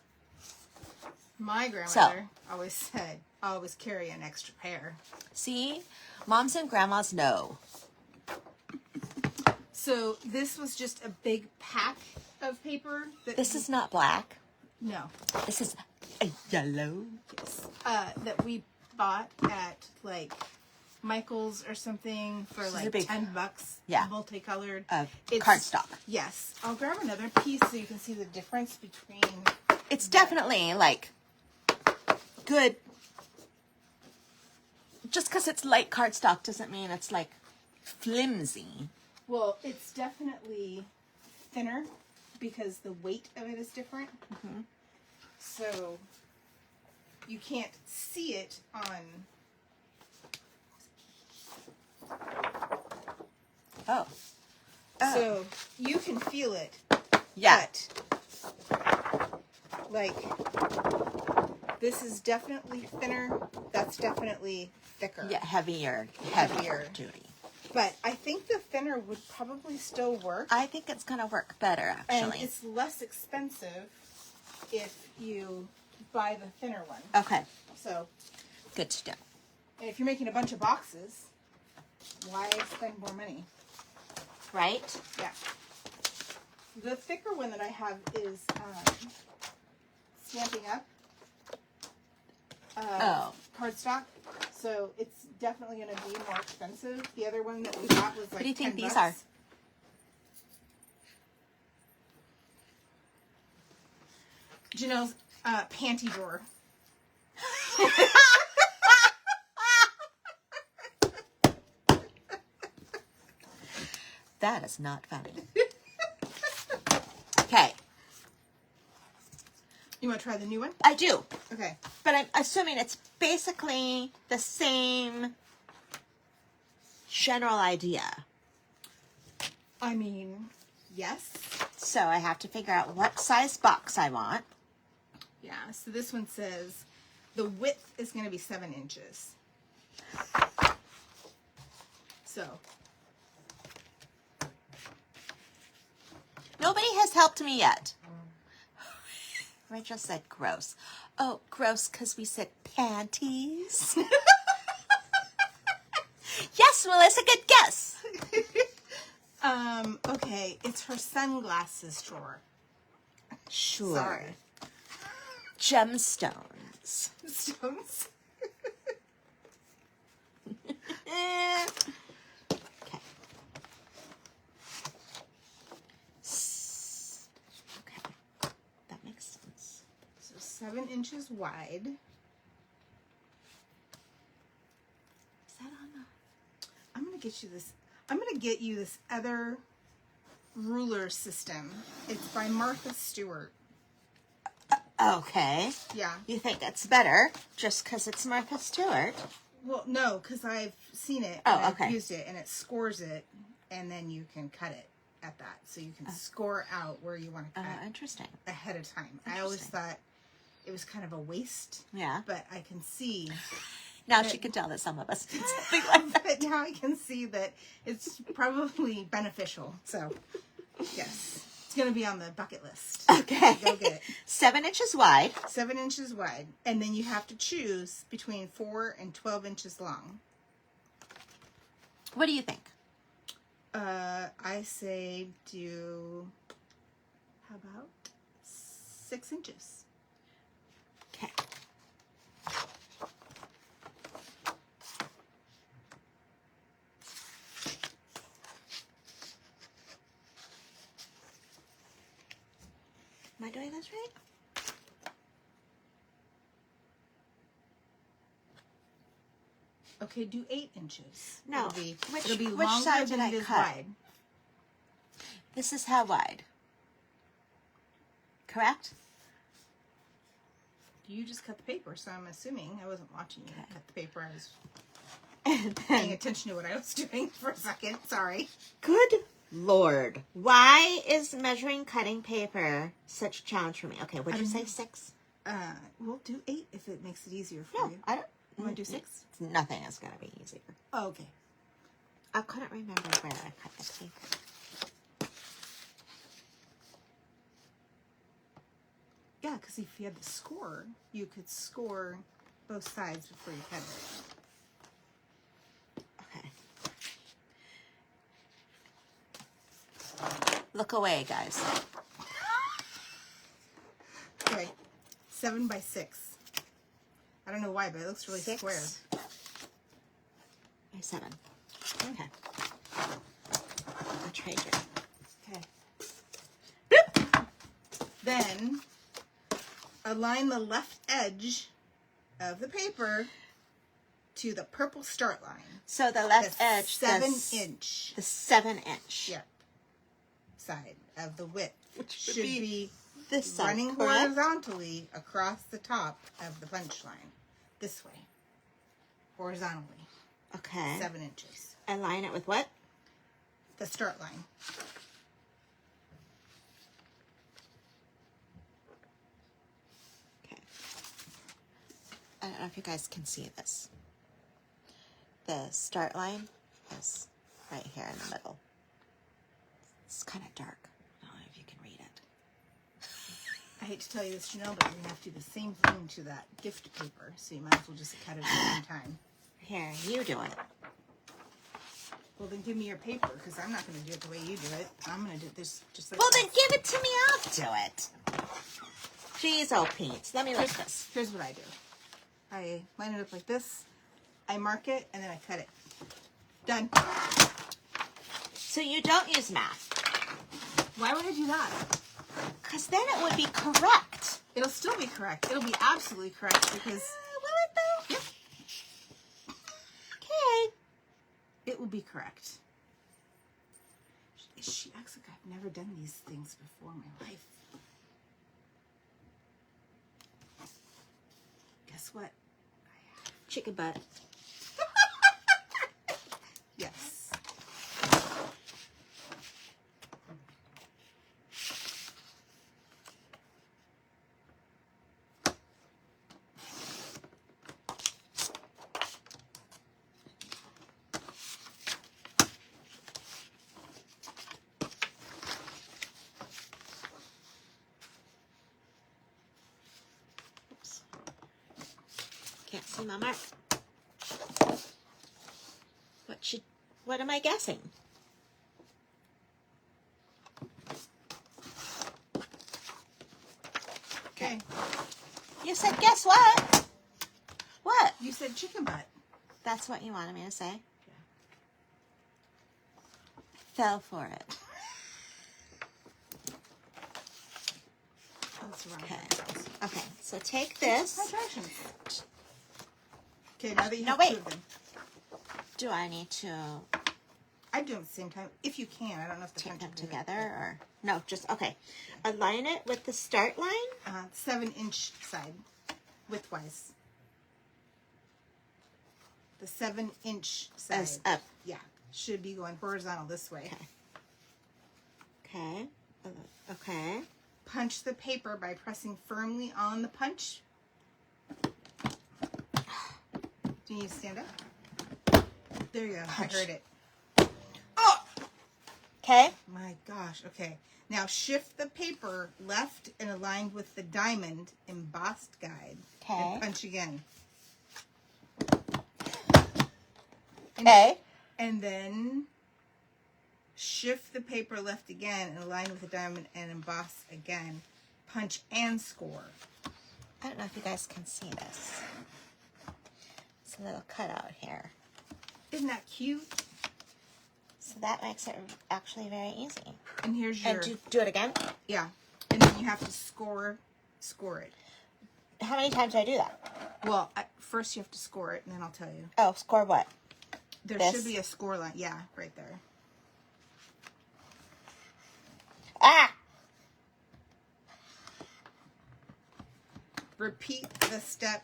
My grandmother always said, always carry an extra pair. See, moms and grandmas know. So this was just a big pack of paper. This is not black. No. This is a yellow. That we bought at like Michael's or something for like big, $10. yeah, multicolored. Cardstock. Yes. I'll grab another piece so you can see the difference between. It's definitely like good. Just because it's light cardstock doesn't mean it's like flimsy. Well, it's definitely thinner because the weight of it is different. Mm-hmm. So you can't see it on. Oh. So you can feel it. Yeah. But, like, this is definitely thinner. That's definitely thicker. Yeah, heavier duty. But I think the thinner would probably still work. I think it's going to work better, actually. And it's less expensive if you buy the thinner one. Okay. So. Good to know. And if you're making a bunch of boxes, why spend more money? Right? Yeah. The thicker one that I have is Stamping Up cardstock. So it's definitely going to be more expensive. The other one that we got was like $10. What do you think these are? Janelle's panty drawer. That is not funny. Okay. You want to try the new one? I do. Okay. But I'm assuming it's basically the same general idea. I mean, yes. So I have to figure out what size box I want. Yeah, so this one says the width is going to be 7 inches. So. Nobody has helped me yet. Rachel said gross. Oh, gross because we said panties. Yes, Melissa, good guess. Okay, it's her sunglasses drawer. Sure. Sorry. Gemstones. Stones. Okay. Okay. That makes sense. So 7 inches wide. Is that on the... I'm going to get you this. I'm going to get you this other ruler system. It's by Martha Stewart. Okay. Yeah. You think it's better just because it's Martha Stewart? Well, no, because I've seen it. Oh, and okay. I've used it, and it scores it, and then you can cut it at that. So you can score out where you want to cut Interesting. ahead of time. I always thought it was kind of a waste. Yeah. But I can see. Now she can tell that some of us did something like that. But now I can see that it's probably beneficial. So, yes. It's going to be on the bucket list. Okay. Go get it. 7 inches wide. 7 inches wide. And then you have to choose between 4 and 12 inches long. What do you think? I say do, how about 6 inches? Okay. Am I doing this right? Okay, do 8 inches. No. It'll be which longer side than did I it is cut? wide. This is how wide. Correct? You just cut the paper, so I'm assuming I wasn't watching you cut the paper. I was And paying then, attention to what I was doing for a second. Sorry. good Lord. Why is measuring cutting paper such a challenge for me? Okay, what'd you say, 6? We'll do 8 if it makes it easier for No, you. I don't. You want to do 6? Nothing is going to be easier. Oh, okay. I couldn't remember where I cut the paper. Yeah, because if you had the score, you could score both sides before you cut it. Okay. Look away, guys. Okay. 7 by 6. I don't know why, but it looks really 6 square. by 7. Okay. I'll trade you. Okay. Boop. Then align the left edge of the paper to the purple start line. So the left The edge, 7-inch. The 7-inch. Yep. Side of the width, Which should be this side, running correct? horizontally across the top of the punch line. This way. Horizontally. Okay. 7 inches. And line it with what? The start line. Okay. I don't know if you guys can see this. The start line is right here in the middle. It's kind of dark. I don't know if you can read it. I hate to tell you this, Janelle, but you're going to have to do the same thing to that gift paper. So you might as well just cut it at the same time. Here, you do it. Well, then give me your paper, because I'm not going to do it the way you do it. I'm going to do this just like Well, this. then give it to me. I'll do it. Jeez, oh, Pete. Let me look at this. Here's what I do. I line it up like this. I mark it, and then I cut it. Done. So you don't use math. Why would I do that? Because then it would be correct. It'll still be correct. It'll be absolutely correct because Will it though? Yep. Okay. it will be correct. She acts like I've never done these things before in my life. Guess what? Chicken butt. Yes. Oops. Can't see my mark. What am I guessing? Okay. You said guess what? What? You said chicken butt. That's what you wanted me to say? Fell for it. That's wrong. Okay. Okay, so take this. My directions. Okay, now that you No, have wait. two of them. Do I need to I do them at the same time. If you can. I don't know if the take them punch will do it. together or no, just okay. Align it with the start line. 7-inch side, widthwise. The 7-inch side. As up. Yeah, should be going horizontal this way. Okay. Okay. Punch the paper by pressing firmly on the punch. Do you need to stand up? There you go. Punch. I heard it. Oh! Okay. My gosh. Okay. Now shift the paper left and aligned with the diamond embossed guide. Okay. And punch again. Okay. And then shift the paper left again and align with the diamond and emboss again. Punch and score. I don't know if you guys can see this. It's a little cutout here. Isn't that cute? So that makes it actually very easy. And here's your... And do it again? Yeah. And then you have to score it. How many times do I do that? Well, first you have to score it, and then I'll tell you. Oh, score what? There This? should be a score line. Yeah, right there. Ah! Repeat the step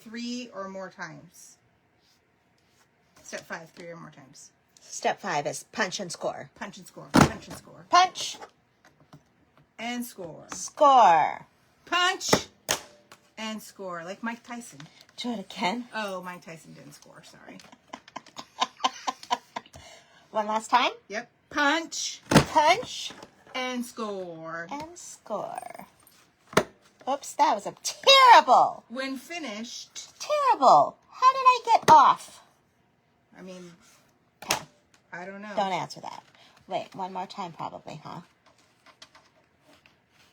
3 or more times. Step 5, 3 or more times. Step 5 is punch and score. Punch and score. Punch and score. Punch, And score. score. Punch and score. Like Mike Tyson. Do it again. Oh, Mike Tyson didn't score. Sorry. One last time. Yep. Punch Punch and score. and score. Oops, that was a terrible, When finished, terrible. How did I get off? I mean, Okay, I don't know. don't answer that. Wait, one more time probably, huh?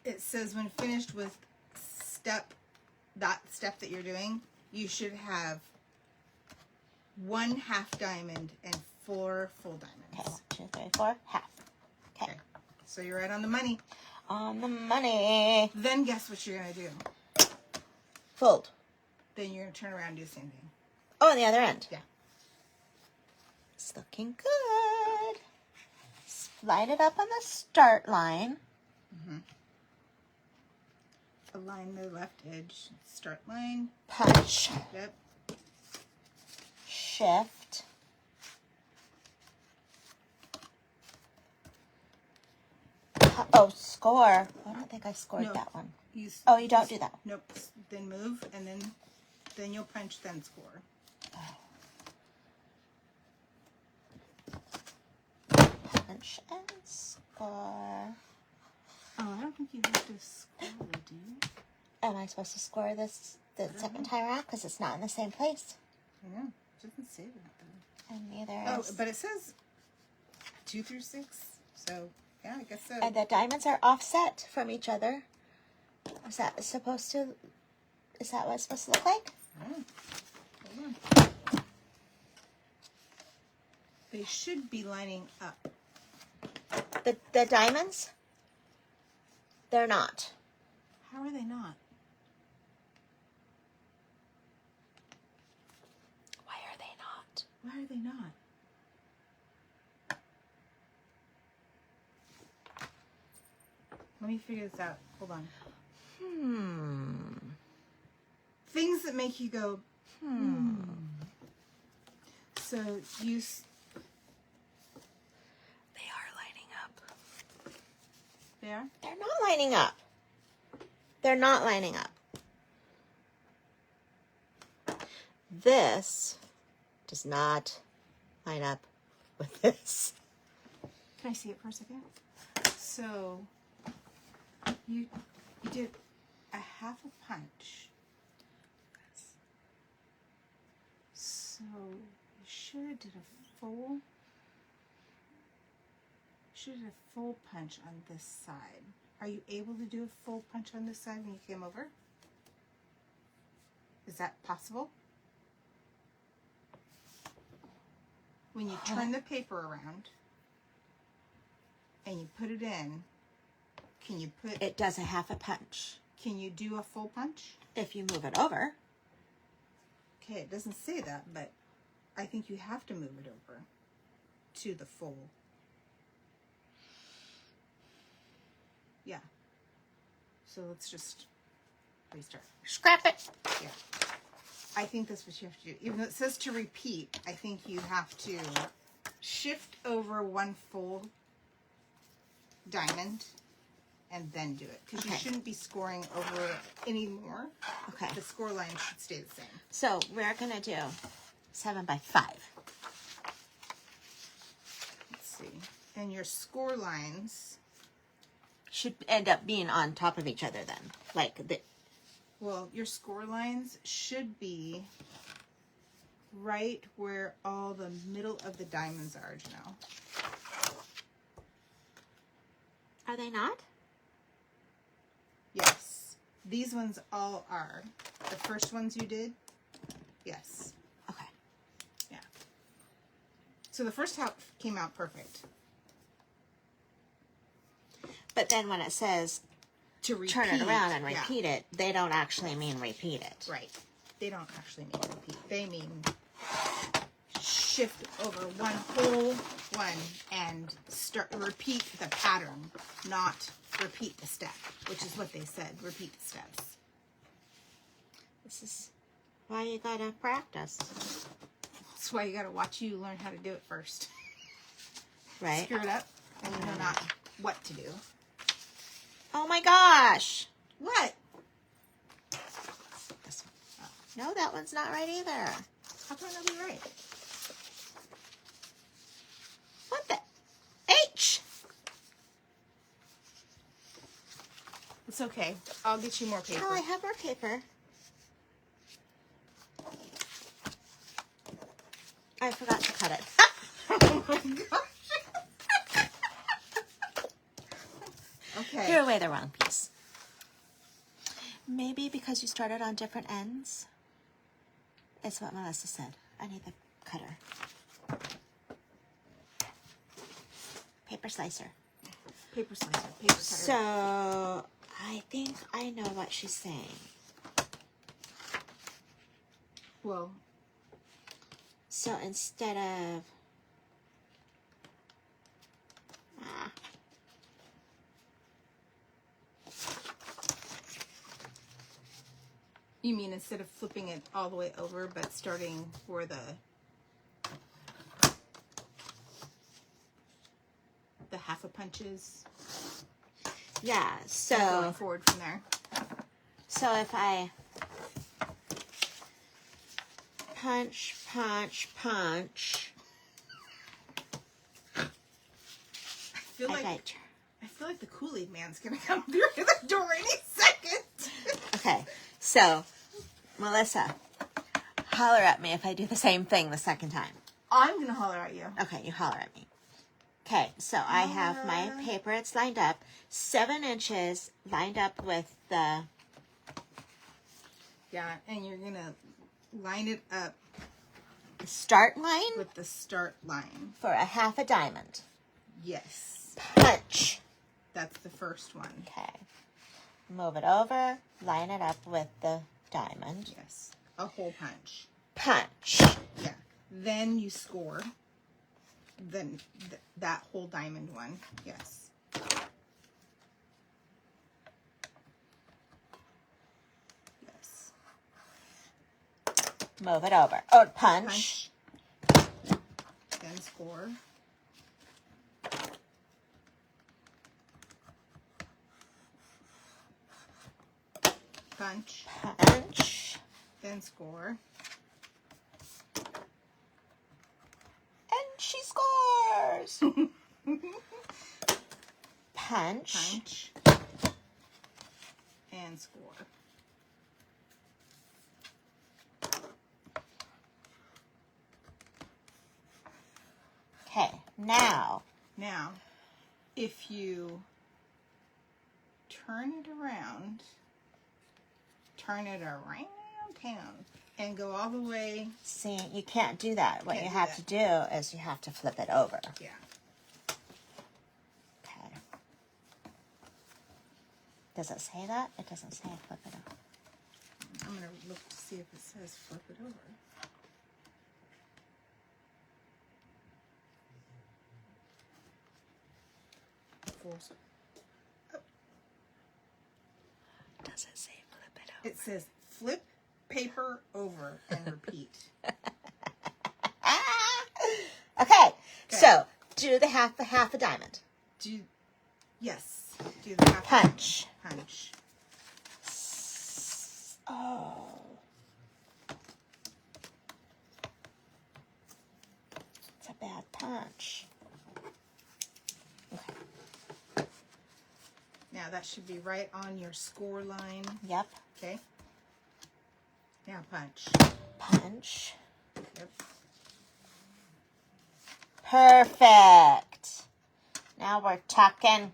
It says when finished with that step that you're doing, you should have 1 half diamond and 4 full diamonds. Okay, 1, 2, 3, 4, half. Okay. So you're right on the money. On the money. Then guess what you're going to do? Fold. Then you're going to turn around and do the same thing. Oh, on the other end. Yeah. It's looking good. Line it up on the start line. Align the left edge. Start line. Punch. Yep. Shift. Oh, score. I don't think I scored No. that one. Use, Oh, you don't do that. Nope. Then move, and then you'll punch, then score. Punch and score. Oh, I don't think you have to score, do you? Am I supposed to score this the second time around? Because it's not in the same place. I know. It doesn't say that, though. And neither Oh, is... but it says 2 through 6. So, yeah, I guess so. And the diamonds are offset from each other. Is that supposed to... Is that what it's supposed to look like? Oh, hold on. They should be lining up. The diamonds? They're not. How are they not? Why are they not? Why are they not? Let me figure this out. Hold on. Things that make you go, So use. They are lining up. They are? They're not lining up. They're not lining up. This does not line up with this. Can I see it for a second? So you did a half a punch. So you should have did a full. Should have did a full punch on this side. Are you able to do a full punch on this side when you came over? Is that possible? When you turn the paper around and you put it in, can you put It does a half a punch. Can you do a full punch? If you move it over. Okay, it doesn't say that, but I think you have to move it over to the full. Yeah. So let's just restart. Scrap it. Yeah. I think that's what you have to do. Even though it says to repeat, I think you have to shift over one full diamond and then do it. Because you shouldn't be scoring over anymore. Okay. The score line should stay the same. So we're going to do 7 by 5. Let's see. And your score lines Should end up being on top of each other then. Like the... Well, your score lines should be right where all the middle of the diamonds are, Janelle. Are they not? Yes. These ones all are. The first ones you did? Yes. Okay. Yeah. So the first half came out perfect. But then when it says To repeat. turn it around and yeah. repeat it, they don't actually mean repeat it. Right. They don't actually mean repeat. They mean shift over one whole one and repeat the pattern, not repeat the step, which is what they said. Repeat the steps. This is why you gotta practice. That's why you gotta watch you learn how to do it first. Right? Screw it up and you know not what to do. Oh my gosh! What? This one. Oh. No, that one's not right either. How can I be right? What the? H! It's okay. I'll get you more paper. Oh, I have more paper. I forgot to cut it. Oh my gosh. Okay. Threw away the wrong piece. Maybe because you started on different ends. It's what Melissa said. I need the cutter. Paper slicer. Paper slicer, paper cutter. So, I think I know what she's saying. Well, so instead of... you mean instead of flipping it all the way over, but starting where the half a punch is? Yeah, so... going forward from there. So if I punch, punch, punch... I feel like the Kool-Aid man's gonna come through the door any second. Okay, so, Melissa, holler at me if I do the same thing the second time. I'm gonna holler at you. Okay, you holler at me. Okay, so I have my paper, it's lined up, 7 inches lined up with the... Yeah, and you're gonna line it up start line with the start line. For a half a diamond. Yes. Punch. That's the first one. Okay. Move it over, line it up with the diamond. Yes. A hole punch. Punch. Yeah. Then you score. Then that whole diamond one. Yes. Yes. Move it over. Oh, punch. Then score. Punch. Punch. Then score. And she scores. Punch. Punch. And score. Okay, now, if you turn it around town and go all the way. See, you can't do that. What you have to do is you have to flip it over. Yeah. Okay. Does it say that? It doesn't say flip it over. I'm going to look to see if it says flip it over. Does it say flip it over? It says flip paper over and repeat. Okay, so do the half a diamond. Yes. Do the half punch. Punch. Oh. It's a bad punch. Okay. Now that should be right on your score line. Yep. Okay. Now punch. Punch. Yep. Perfect. Now we're tucking.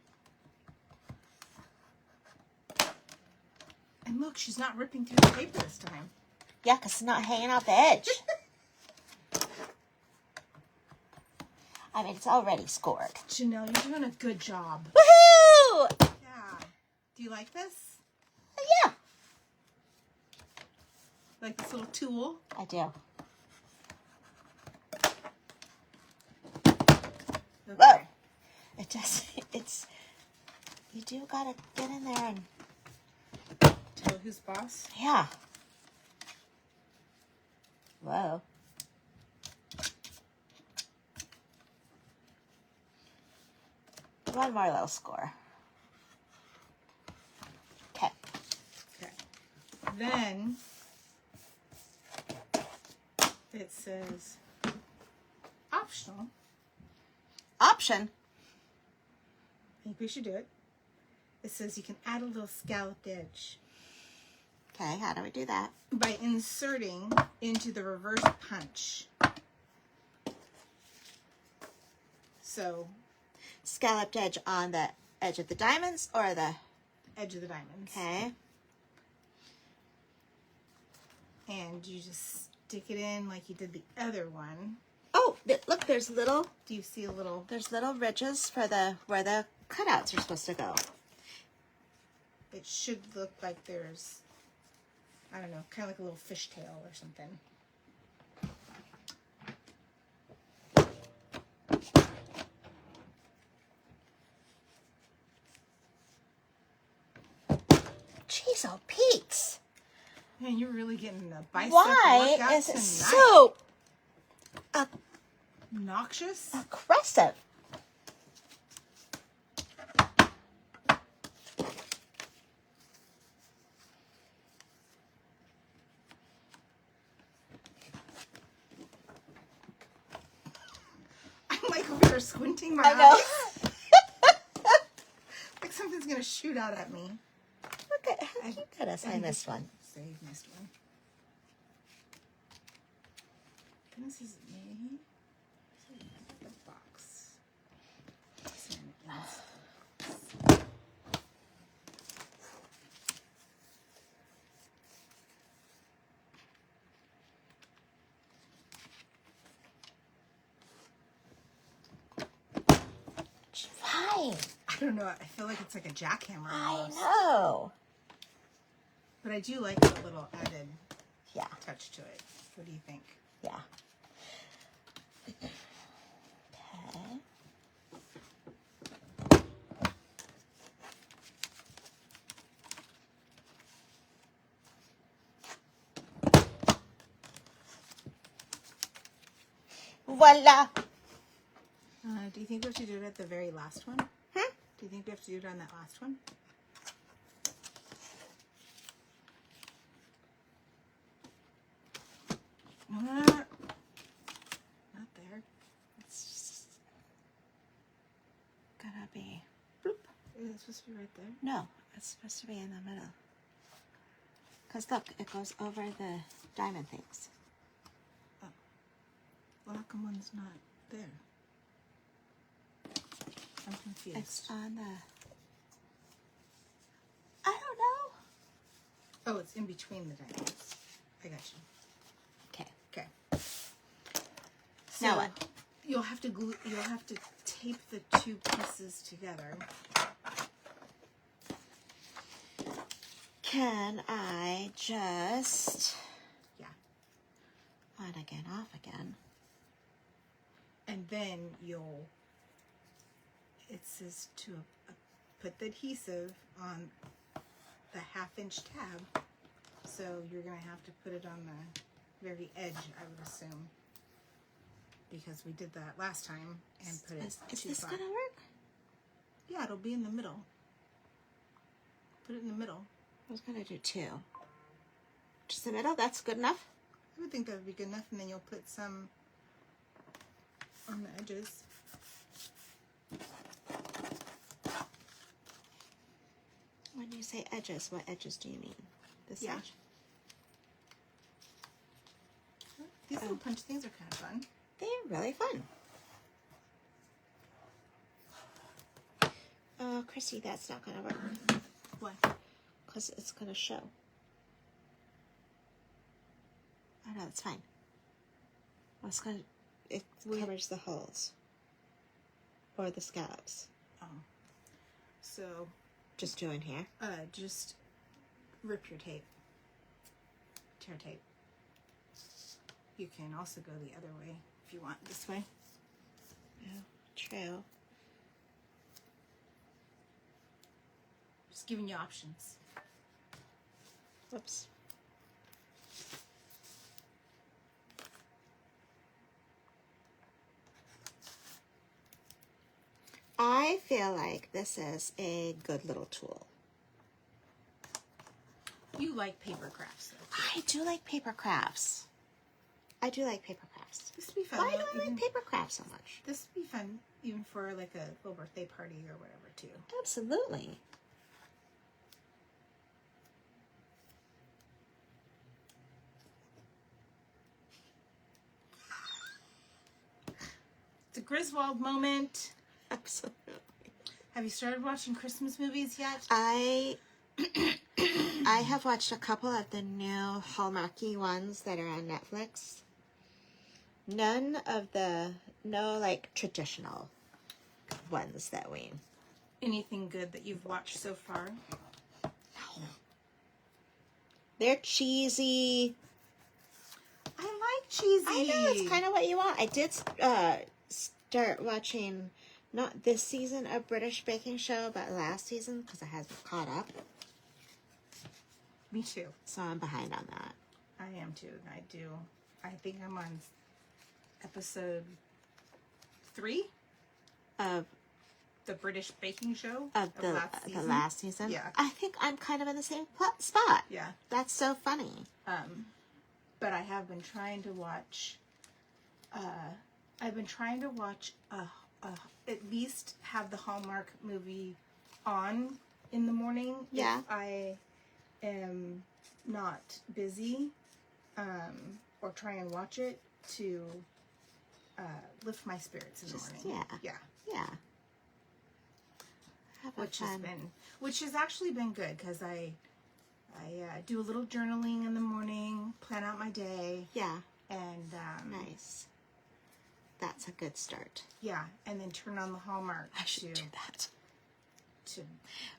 And look, she's not ripping through the paper this time. Yeah, because it's not hanging off the edge. I mean, it's already scored. Janelle, you're doing a good job. Woohoo! Yeah. Do you like this? Yeah. Like this little tool? I do. Okay. Whoa. It does. You do gotta get in there and... Tell who's boss? Yeah. Whoa. One more little score. Okay. Okay. Then it says optional. Option. I think we should do it. It says you can add a little scalloped edge Okay, how do we do that? by inserting into the reverse punch. So, Scalloped edge on the edge of the diamonds or the... edge of the diamonds. Okay. And you just stick it in like you did the other one. Oh, look, there's little Do you see a little? ridges for where the cutouts are supposed to go. It should look like there's, I don't know, kind of like a little fishtail or something. Jeez, oh Pete. Man, you're really getting a bicep Why workout is it tonight. so Noxious? aggressive? I'm like over here squinting my I know. eyes. Like something's gonna shoot out at me. Look at how cute that is. I missed one. Save missed one. Goodness, is it me? The box. Fine. I don't know. I feel like it's like a jackhammer I almost. know. But I do like the little added Yeah. touch to it. What do you think? Yeah. Okay. Voila. Do you think we have to do it at the very last one? Hmm? Do you think we have to do it on that last one? Not there. It's just gonna be. Is it supposed to be right there? No, it's supposed to be in the middle. Because look, it goes over the diamond things. Well, how come one's not there? I'm confused. It's on the. I don't know. Oh, it's in between the diamonds. I got you. Okay. Okay. Now what? You'll have to glue. You'll have to tape the two pieces together. Can I just Yeah. on again, off again? And then you'll. It says to put the adhesive on the 1/2-inch tab. So you're gonna have to put it on the very edge, I would assume, because we did that last time and put it Is too this far. gonna work? Yeah, it'll be in the middle. Put it in the middle. I was gonna do two. Just the middle. That's good enough. I would think that would be good enough, and then you'll put some on the edges. When you say edges, what edges do you mean? This Yeah. edge? These little punch things are kind of fun. They're really fun. Oh, Chrissy, that's not gonna work What? because it's gonna show. Oh no, it's fine. Well, it's gonna. It covers the holes or the scallops. Oh. So, Just doing here. just rip your tape. Tear tape. You can also go the other way if you want. This way. Yeah, true. Just giving you options. Whoops. I feel like this is a good little tool. You like paper crafts, though. I do like paper crafts. I do like paper crafts. This would be fun. Why do I even- like paper crafts so much? This would be fun, even for like a little birthday party or whatever, too. Absolutely. It's a Griswold moment. Absolutely. Have you started watching Christmas movies yet? I I have watched a couple of the new Hallmarky ones that are on Netflix. None of the, no like traditional ones that we. Anything good that you've watched so far? No. They're cheesy. I like cheesy. I know, it's kind of what you want. I did start watching, not this season of British Baking Show, but last season, because I hasn't caught up. Me too. So I'm behind on that. I am too. I think I'm on episode 3 Of the British Baking Show of the last season. Yeah. I think I'm kind of in the same spot. Yeah. That's so funny. But I have been trying to watch. I've been trying to watch at least have the Hallmark movie on in the morning. Yeah. If I am not busy, or try and watch it to lift my spirits in the morning. Yeah. Yeah. Yeah. Have a Which has actually been good because I do a little journaling in the morning, plan out my day. Yeah. And nice. That's a good start. Yeah, and then turn on the Hallmark. I should do that.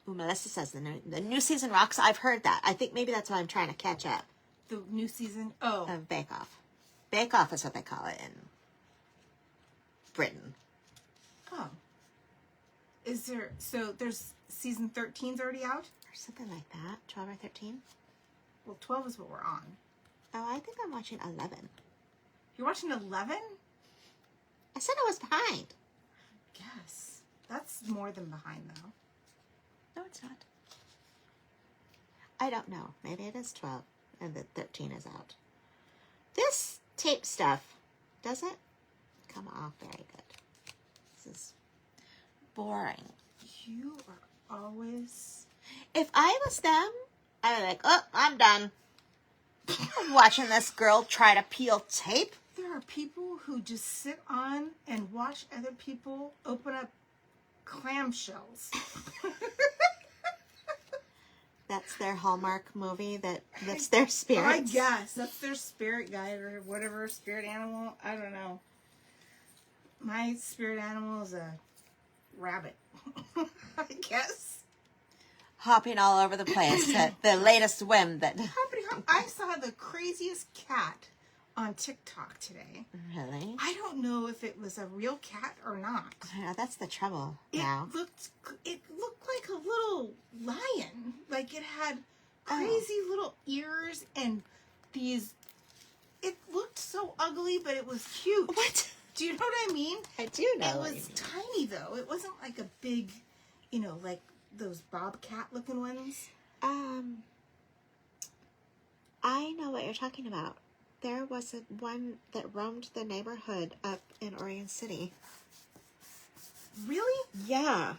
Ooh, Melissa says the new season rocks. I've heard that. I think maybe that's why I'm trying to catch up. The new season? Oh. Of Bake Off. Bake Off is what they call it in Britain. Oh. There's season 13's already out? Or something like that. 12 or 13? Well, 12 is what we're on. Oh, I think I'm watching 11. You're watching 11? I said I was behind. Yes. That's more than behind, though. No, it's not. I don't know. Maybe it is 12 and the 13 is out. This tape stuff, does it come off very good? This is boring. You are always... If I was them, I'd be like, oh, I'm done. I'm watching this girl try to peel tape. There are people who just sit on and watch other people open up clamshells. That's their Hallmark movie. That's their spirit. I guess. That's their spirit guide or whatever, spirit animal. I don't know. My spirit animal is a rabbit. I guess. Hopping all over the place at the latest whim that... I saw the craziest cat on TikTok today. Really? I don't know if it was a real cat or not. Yeah, that's the trouble now. It looked like a little lion. Like it had crazy little ears and these... It looked so ugly, but it was cute. What? Do you know what I mean? I do know. It was tiny, though. It wasn't like a big, like those bobcat looking ones. I know what you're talking about. There was one that roamed the neighborhood up in Oregon City. Really? Yeah.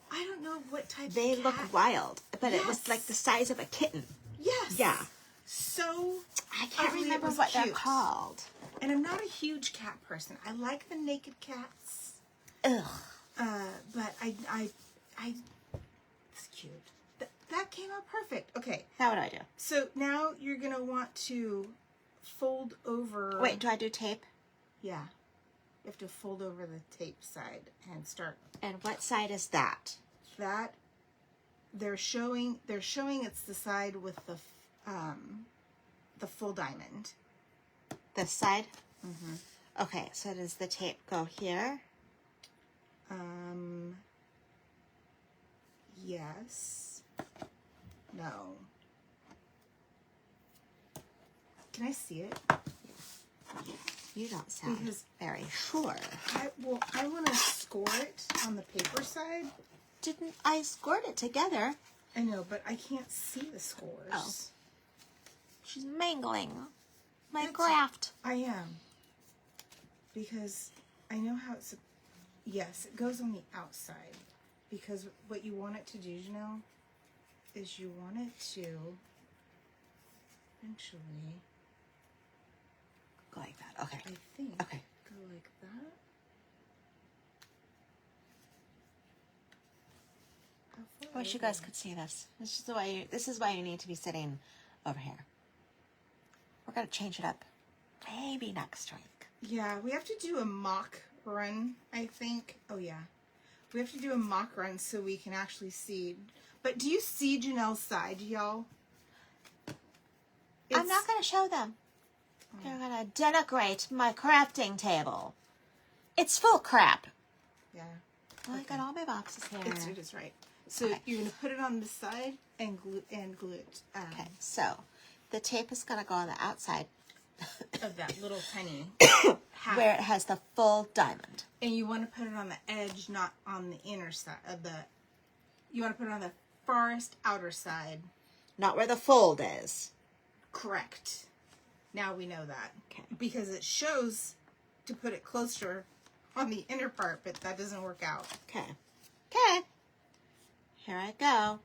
I don't know what type They of cat. look wild, but it was like the size of a kitten. Yes. Yeah. So I can't ugly, remember it was what they're cute. called. And I'm not a huge cat person. I like the naked cats. Ugh. But I it's cute. That came out perfect. Okay. Now what do I do? So now you're going to want to fold over. Wait, do I do tape? Yeah. You have to fold over the tape side and start. And what side is that? That they're showing it's the side with the full diamond. This side? Mm-hmm. Okay, so does the tape go here? Yes. No. Can I see it? You don't sound Because very sure. I want to score it on the paper side. Didn't I scored it together? I know, but I can't see the scores. Oh. She's mangling my graft. I am. Because I know how it's... Yes, it goes on the outside. Because what you want it to do, is you want it to eventually... Go like that. Okay. I think. Okay. Go like that. I wish you guys could see this. This is why you need to be sitting over here. We're gonna change it up. Maybe next week. Yeah, we have to do a mock run, I think. Oh yeah. We have to do a mock run so we can actually seed. But do you see Janelle's side, y'all? I'm not gonna show them. They're gonna denigrate my crafting table. It's full crap. Yeah. Well, I got all my boxes here. It is right. So you're gonna put it on this side and glue it. Okay, so the tape is gonna go on the outside Of that little tiny half. where it has the full diamond. And you want to put it on the edge, not on the inner side of the. You want to put it on the farthest outer side. Not where the fold is. Correct. Now we know that. Okay. Because it shows to put it closer on the inner part, but that doesn't work out. Okay. Okay. Here I go.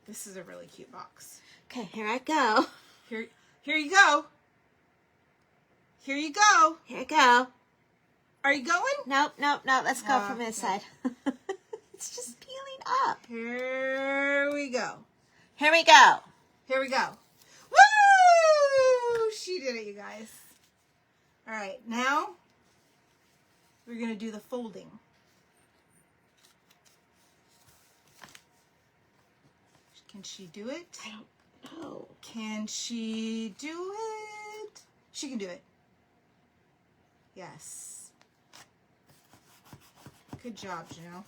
This is a really cute box. Okay, here I go. Here you go. Here you go. Here I go. Are you going? Nope. Let's go from this Okay. side. It's just peeling up. Here we go. Here we go. Here we go. Woo! She did it, you guys. All right, now we're going to do the folding. Can she do it? I don't know. Can she do it? She can do it. Yes. Good job, Janelle.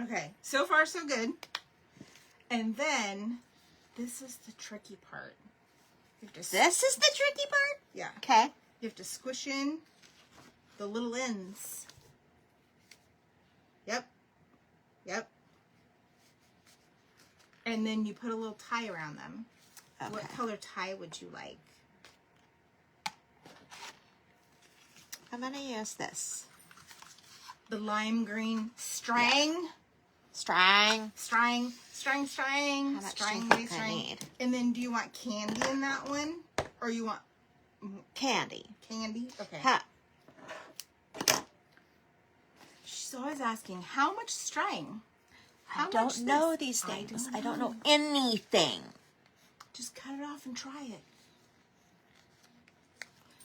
Okay, so far so good. And then this is the tricky part. You have to This is the tricky part? Yeah. Okay. You have to squish in the little ends. Yep. Yep. And then you put a little tie around them. Okay. What color tie would you like? I'm going to use this. The lime green string. String. String. How much do you think I need? And then do you want candy in that one? Or you want Candy. candy? Okay. Ha. She's always asking, how much string? I don't know these things. I don't know anything. Just cut it off and try it.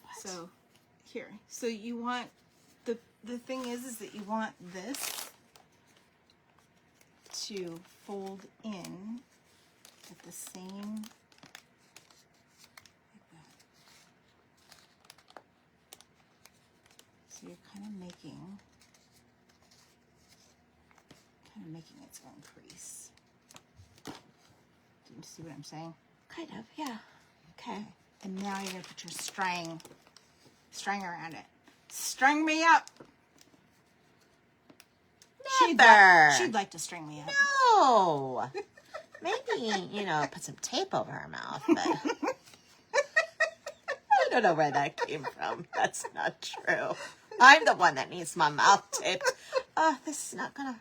What? So, here. So you want, the thing is that you want this to fold in at the same, like that. So you're kind of making its own crease. Do you see what I'm saying? Kind of, yeah. Okay. And now you're going to put your string around it. String me up. Never. She'd like to string me up. No. Maybe, put some tape over her mouth, but I don't know where that came from. That's not true. I'm the one that needs my mouth taped. Oh, this is not gonna.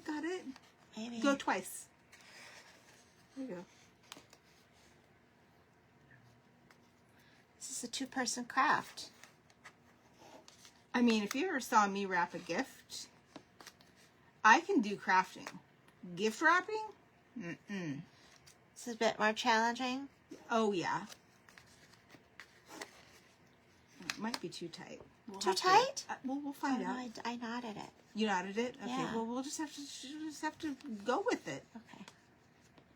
Got it? Maybe. Go twice. There you go. This is a two-person craft. I mean, if you ever saw me wrap a gift, I can do crafting. Gift wrapping? Mm-mm. This is a bit more challenging. Oh, yeah. It might be too tight. Too tight? We'll find out. I knotted it. You knotted it? Okay. Yeah. Well, we'll just have to go with it. Okay.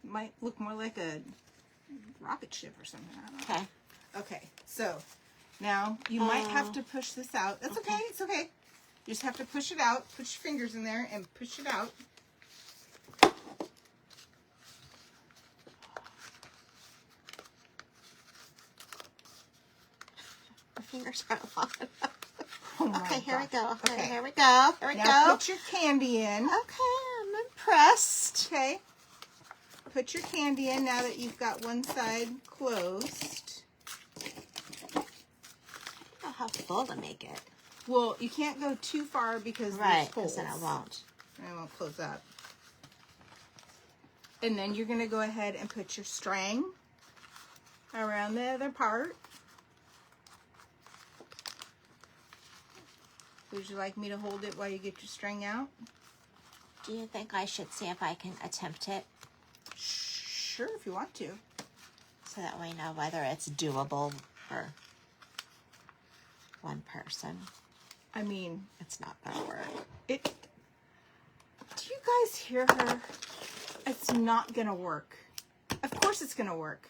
It might look more like a rocket ship or something. I don't know. Okay. Okay. So now you might have to push this out. That's okay. It's okay. You just have to push it out. Put your fingers in there and push it out. My fingers aren't long enough. Oh my Okay, here we gosh. go. Okay, Okay. here we go. Here we Now go. put your candy in. Okay, I'm impressed. Okay. Put your candy in now that you've got one side closed. I don't know how full to make it. Well, you can't go too far because Right, there's because holes. then it won't. And it won't close up. And then you're going to go ahead and put your string around the other part. Would you like me to hold it while you get your string out? Do you think I should see if I can attempt it? Sure, if you want to. So that we know whether it's doable for one person. I mean, It's not gonna work. do you guys hear her? It's not gonna work. Of course it's gonna work.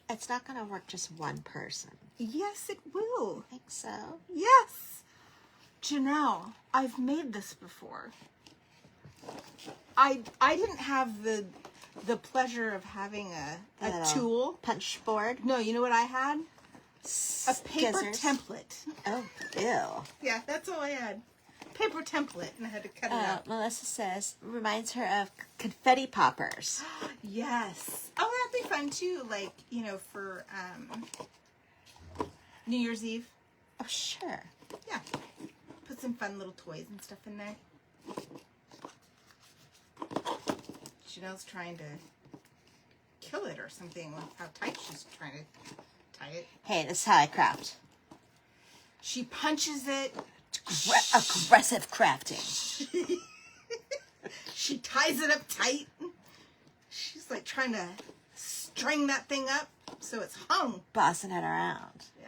It's not gonna work just one person. Yes, it will. Think so? Yes. Janelle, I've made this before. I didn't have the pleasure of having a tool. Punch board. No, you know what I had? A paper Scissors. template. Oh, ew. Yeah, that's all I had. Paper template, and I had to cut it out. Melissa says, reminds her of confetti poppers. Yes. Oh, that'd be fun too. Like, you know, for New Year's Eve. Oh, sure. Yeah. Put some fun little toys and stuff in there. Janelle's trying to kill it or something with how tight she's trying to tie it. Hey, this is how I craft. She punches it. Aggressive crafting. She ties it up tight. She's like trying to string that thing up so it's hung. Bossing it around. Yeah.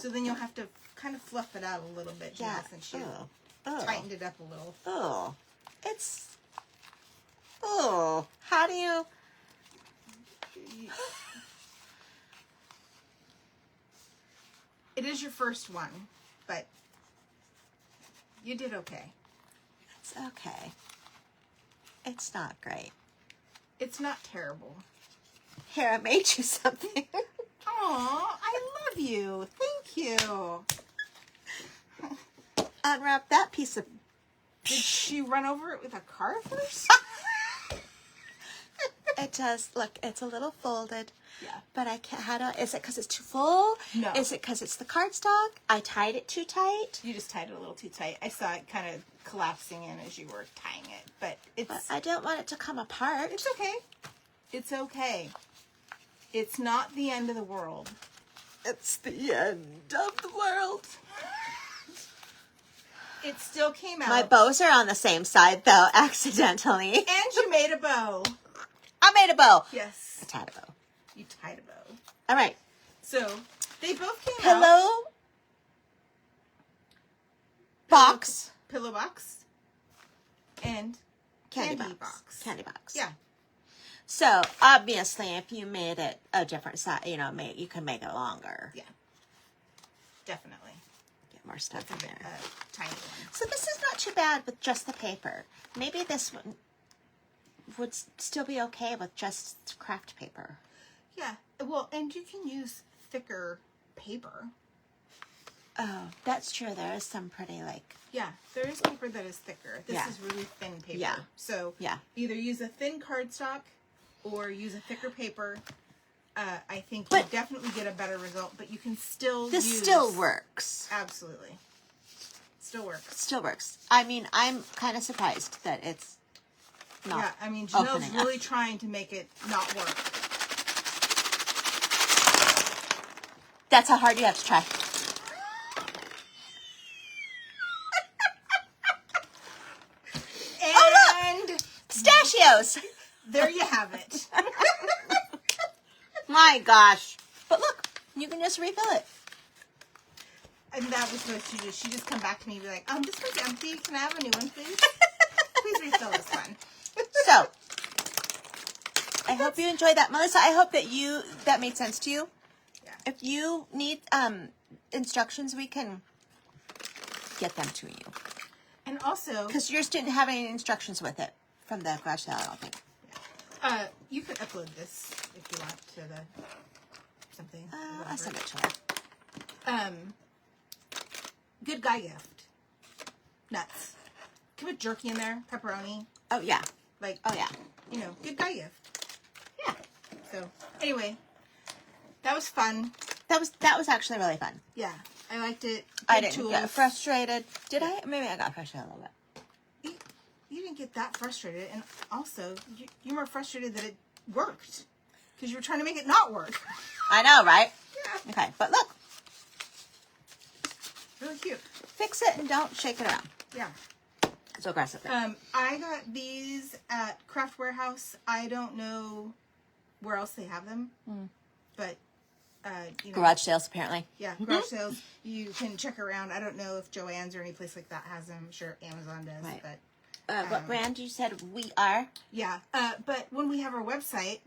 So then you'll have to kind of fluff it out a little bit, Yeah. Janelle, since you Oh. tightened it up a little. Oh. It's... Oh. How do you... It is your first one, but you did okay. It's okay. It's not great. It's not terrible. Here, I made you something. Aw, I love you. Thank you. Unwrap that piece of... Did she run over it with a car first? It does. Look, it's a little folded. Yeah. But I can't... How do... Is it because it's too full? No. Is it because it's the cardstock? I tied it too tight? You just tied it a little too tight. I saw it kind of collapsing in as you were tying it, but But I don't want it to come apart. it's okay. It's okay. It's not the end of the world. It's the end of the world. It still came out. My bows are on the same side, though, accidentally. And you made a bow. I made a bow. Yes. I tied a bow. You tied a bow. All right. So, they both came out. Pillow box. Pillow box. And candy box. Candy box. Yeah. So, obviously, if you made it a different size, you know, you can make it longer. Yeah. Definitely. Get more stuff That's in a bit, there. tiny one. So this is not too bad with just the paper. Maybe this one would still be okay with just craft paper. Yeah. Well, and you can use thicker paper. Oh, that's true. There is some pretty, like... Yeah, there is paper that is thicker. This Yeah. is really thin paper. Yeah. So Yeah. either use a thin cardstock or use a thicker paper. I think you But- definitely get a better result, but you can still This use... still works. Absolutely. Still works. Still works. I mean, I'm kind of surprised that it's not Yeah, I mean, Janelle's open enough. really trying to make it not work. That's how hard you have to try. And Pistachios! there you have it. My gosh. But look, you can just refill it. And that was what she did. She just come back to me and be like, this one's empty. Can I have a new one, please? Please refill this one. So, I hope you enjoyed that. Melissa, I hope that that made sense to you. Yeah. If you need instructions, we can get them to you. And also, Because yours didn't have any instructions with it from the garage sale, I don't think. you could upload this if you want to the something. or I'll whatever. send it to her. Good guy gift. Nuts. Can we put jerky in there? Pepperoni. Oh, yeah. Like, Oh, yeah. you know, good guy gift. Yeah. So, anyway, that was fun. That was actually really fun. Yeah, I liked it. I Good didn't tools. get frustrated. Did I? Maybe I got frustrated a little bit. You didn't get that frustrated, and also you were frustrated that it worked because you were trying to make it not work. I know, right? Yeah. Okay, but look. Really cute. Fix it and don't shake it around. Yeah. It's aggressive. I got these at Craft Warehouse. I don't know where else they have them, but you know, Garage sales, apparently. yeah, garage sales. You can check around. I don't know if Joann's or any place like that has them. I'm sure Amazon does, Right. but What brand you said we are? yeah. But when we have our website,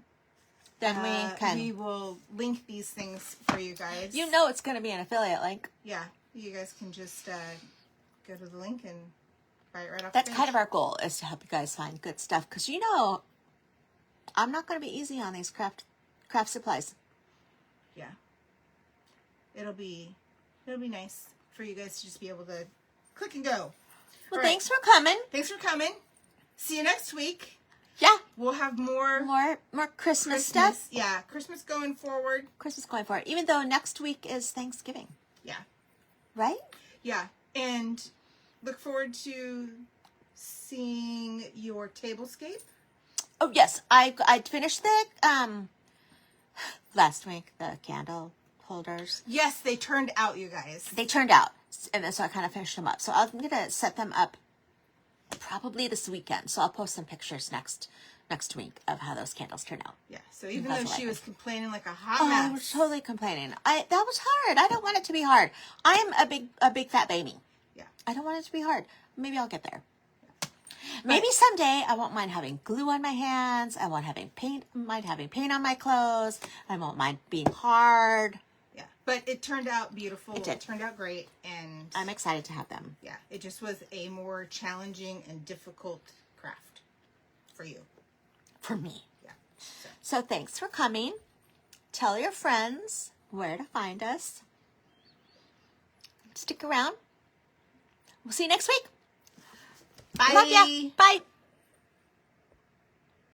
Then we can. we will link these things for you guys. You know it's going to be an affiliate link. Yeah, you guys can just go to the link and buy it right off. That's the kind page. of our goal, is to help you guys find good stuff. Because you know, I'm not going to be easy on these craft supplies. Yeah, it'll be nice for you guys to just be able to click and go. Well, All right. thanks for coming. Thanks for coming. See you next week. Yeah, We'll have more more Christmas stuff. Yeah, Christmas going forward. Christmas going forward. Even though next week is Thanksgiving, Yeah, right? yeah, and look forward to seeing your tablescape. Oh yes, I finished the last week, the candle holders. Yes, they turned out, you guys. They turned out, and then so I kind of finished them up. So I'm gonna set them up probably this weekend. So I'll post some pictures next week of how those candles turn out. Yeah, so even That's though what she I was complaining like a hot Oh, mess. I was totally complaining. That was hard. I don't want it to be hard. I am a big fat baby. Yeah. I don't want it to be hard. Maybe I'll get there. Maybe someday I won't mind having glue on my hands. I won't mind having paint on my clothes. I won't mind being hard. Yeah, but it turned out beautiful. It did. It turned out great, and I'm excited to have them. yeah, it just was a more challenging and difficult craft for you. For me. Yeah. So thanks for coming. Tell your friends where to find us. Stick around. We'll see you next week. Bye. Love ya. Bye.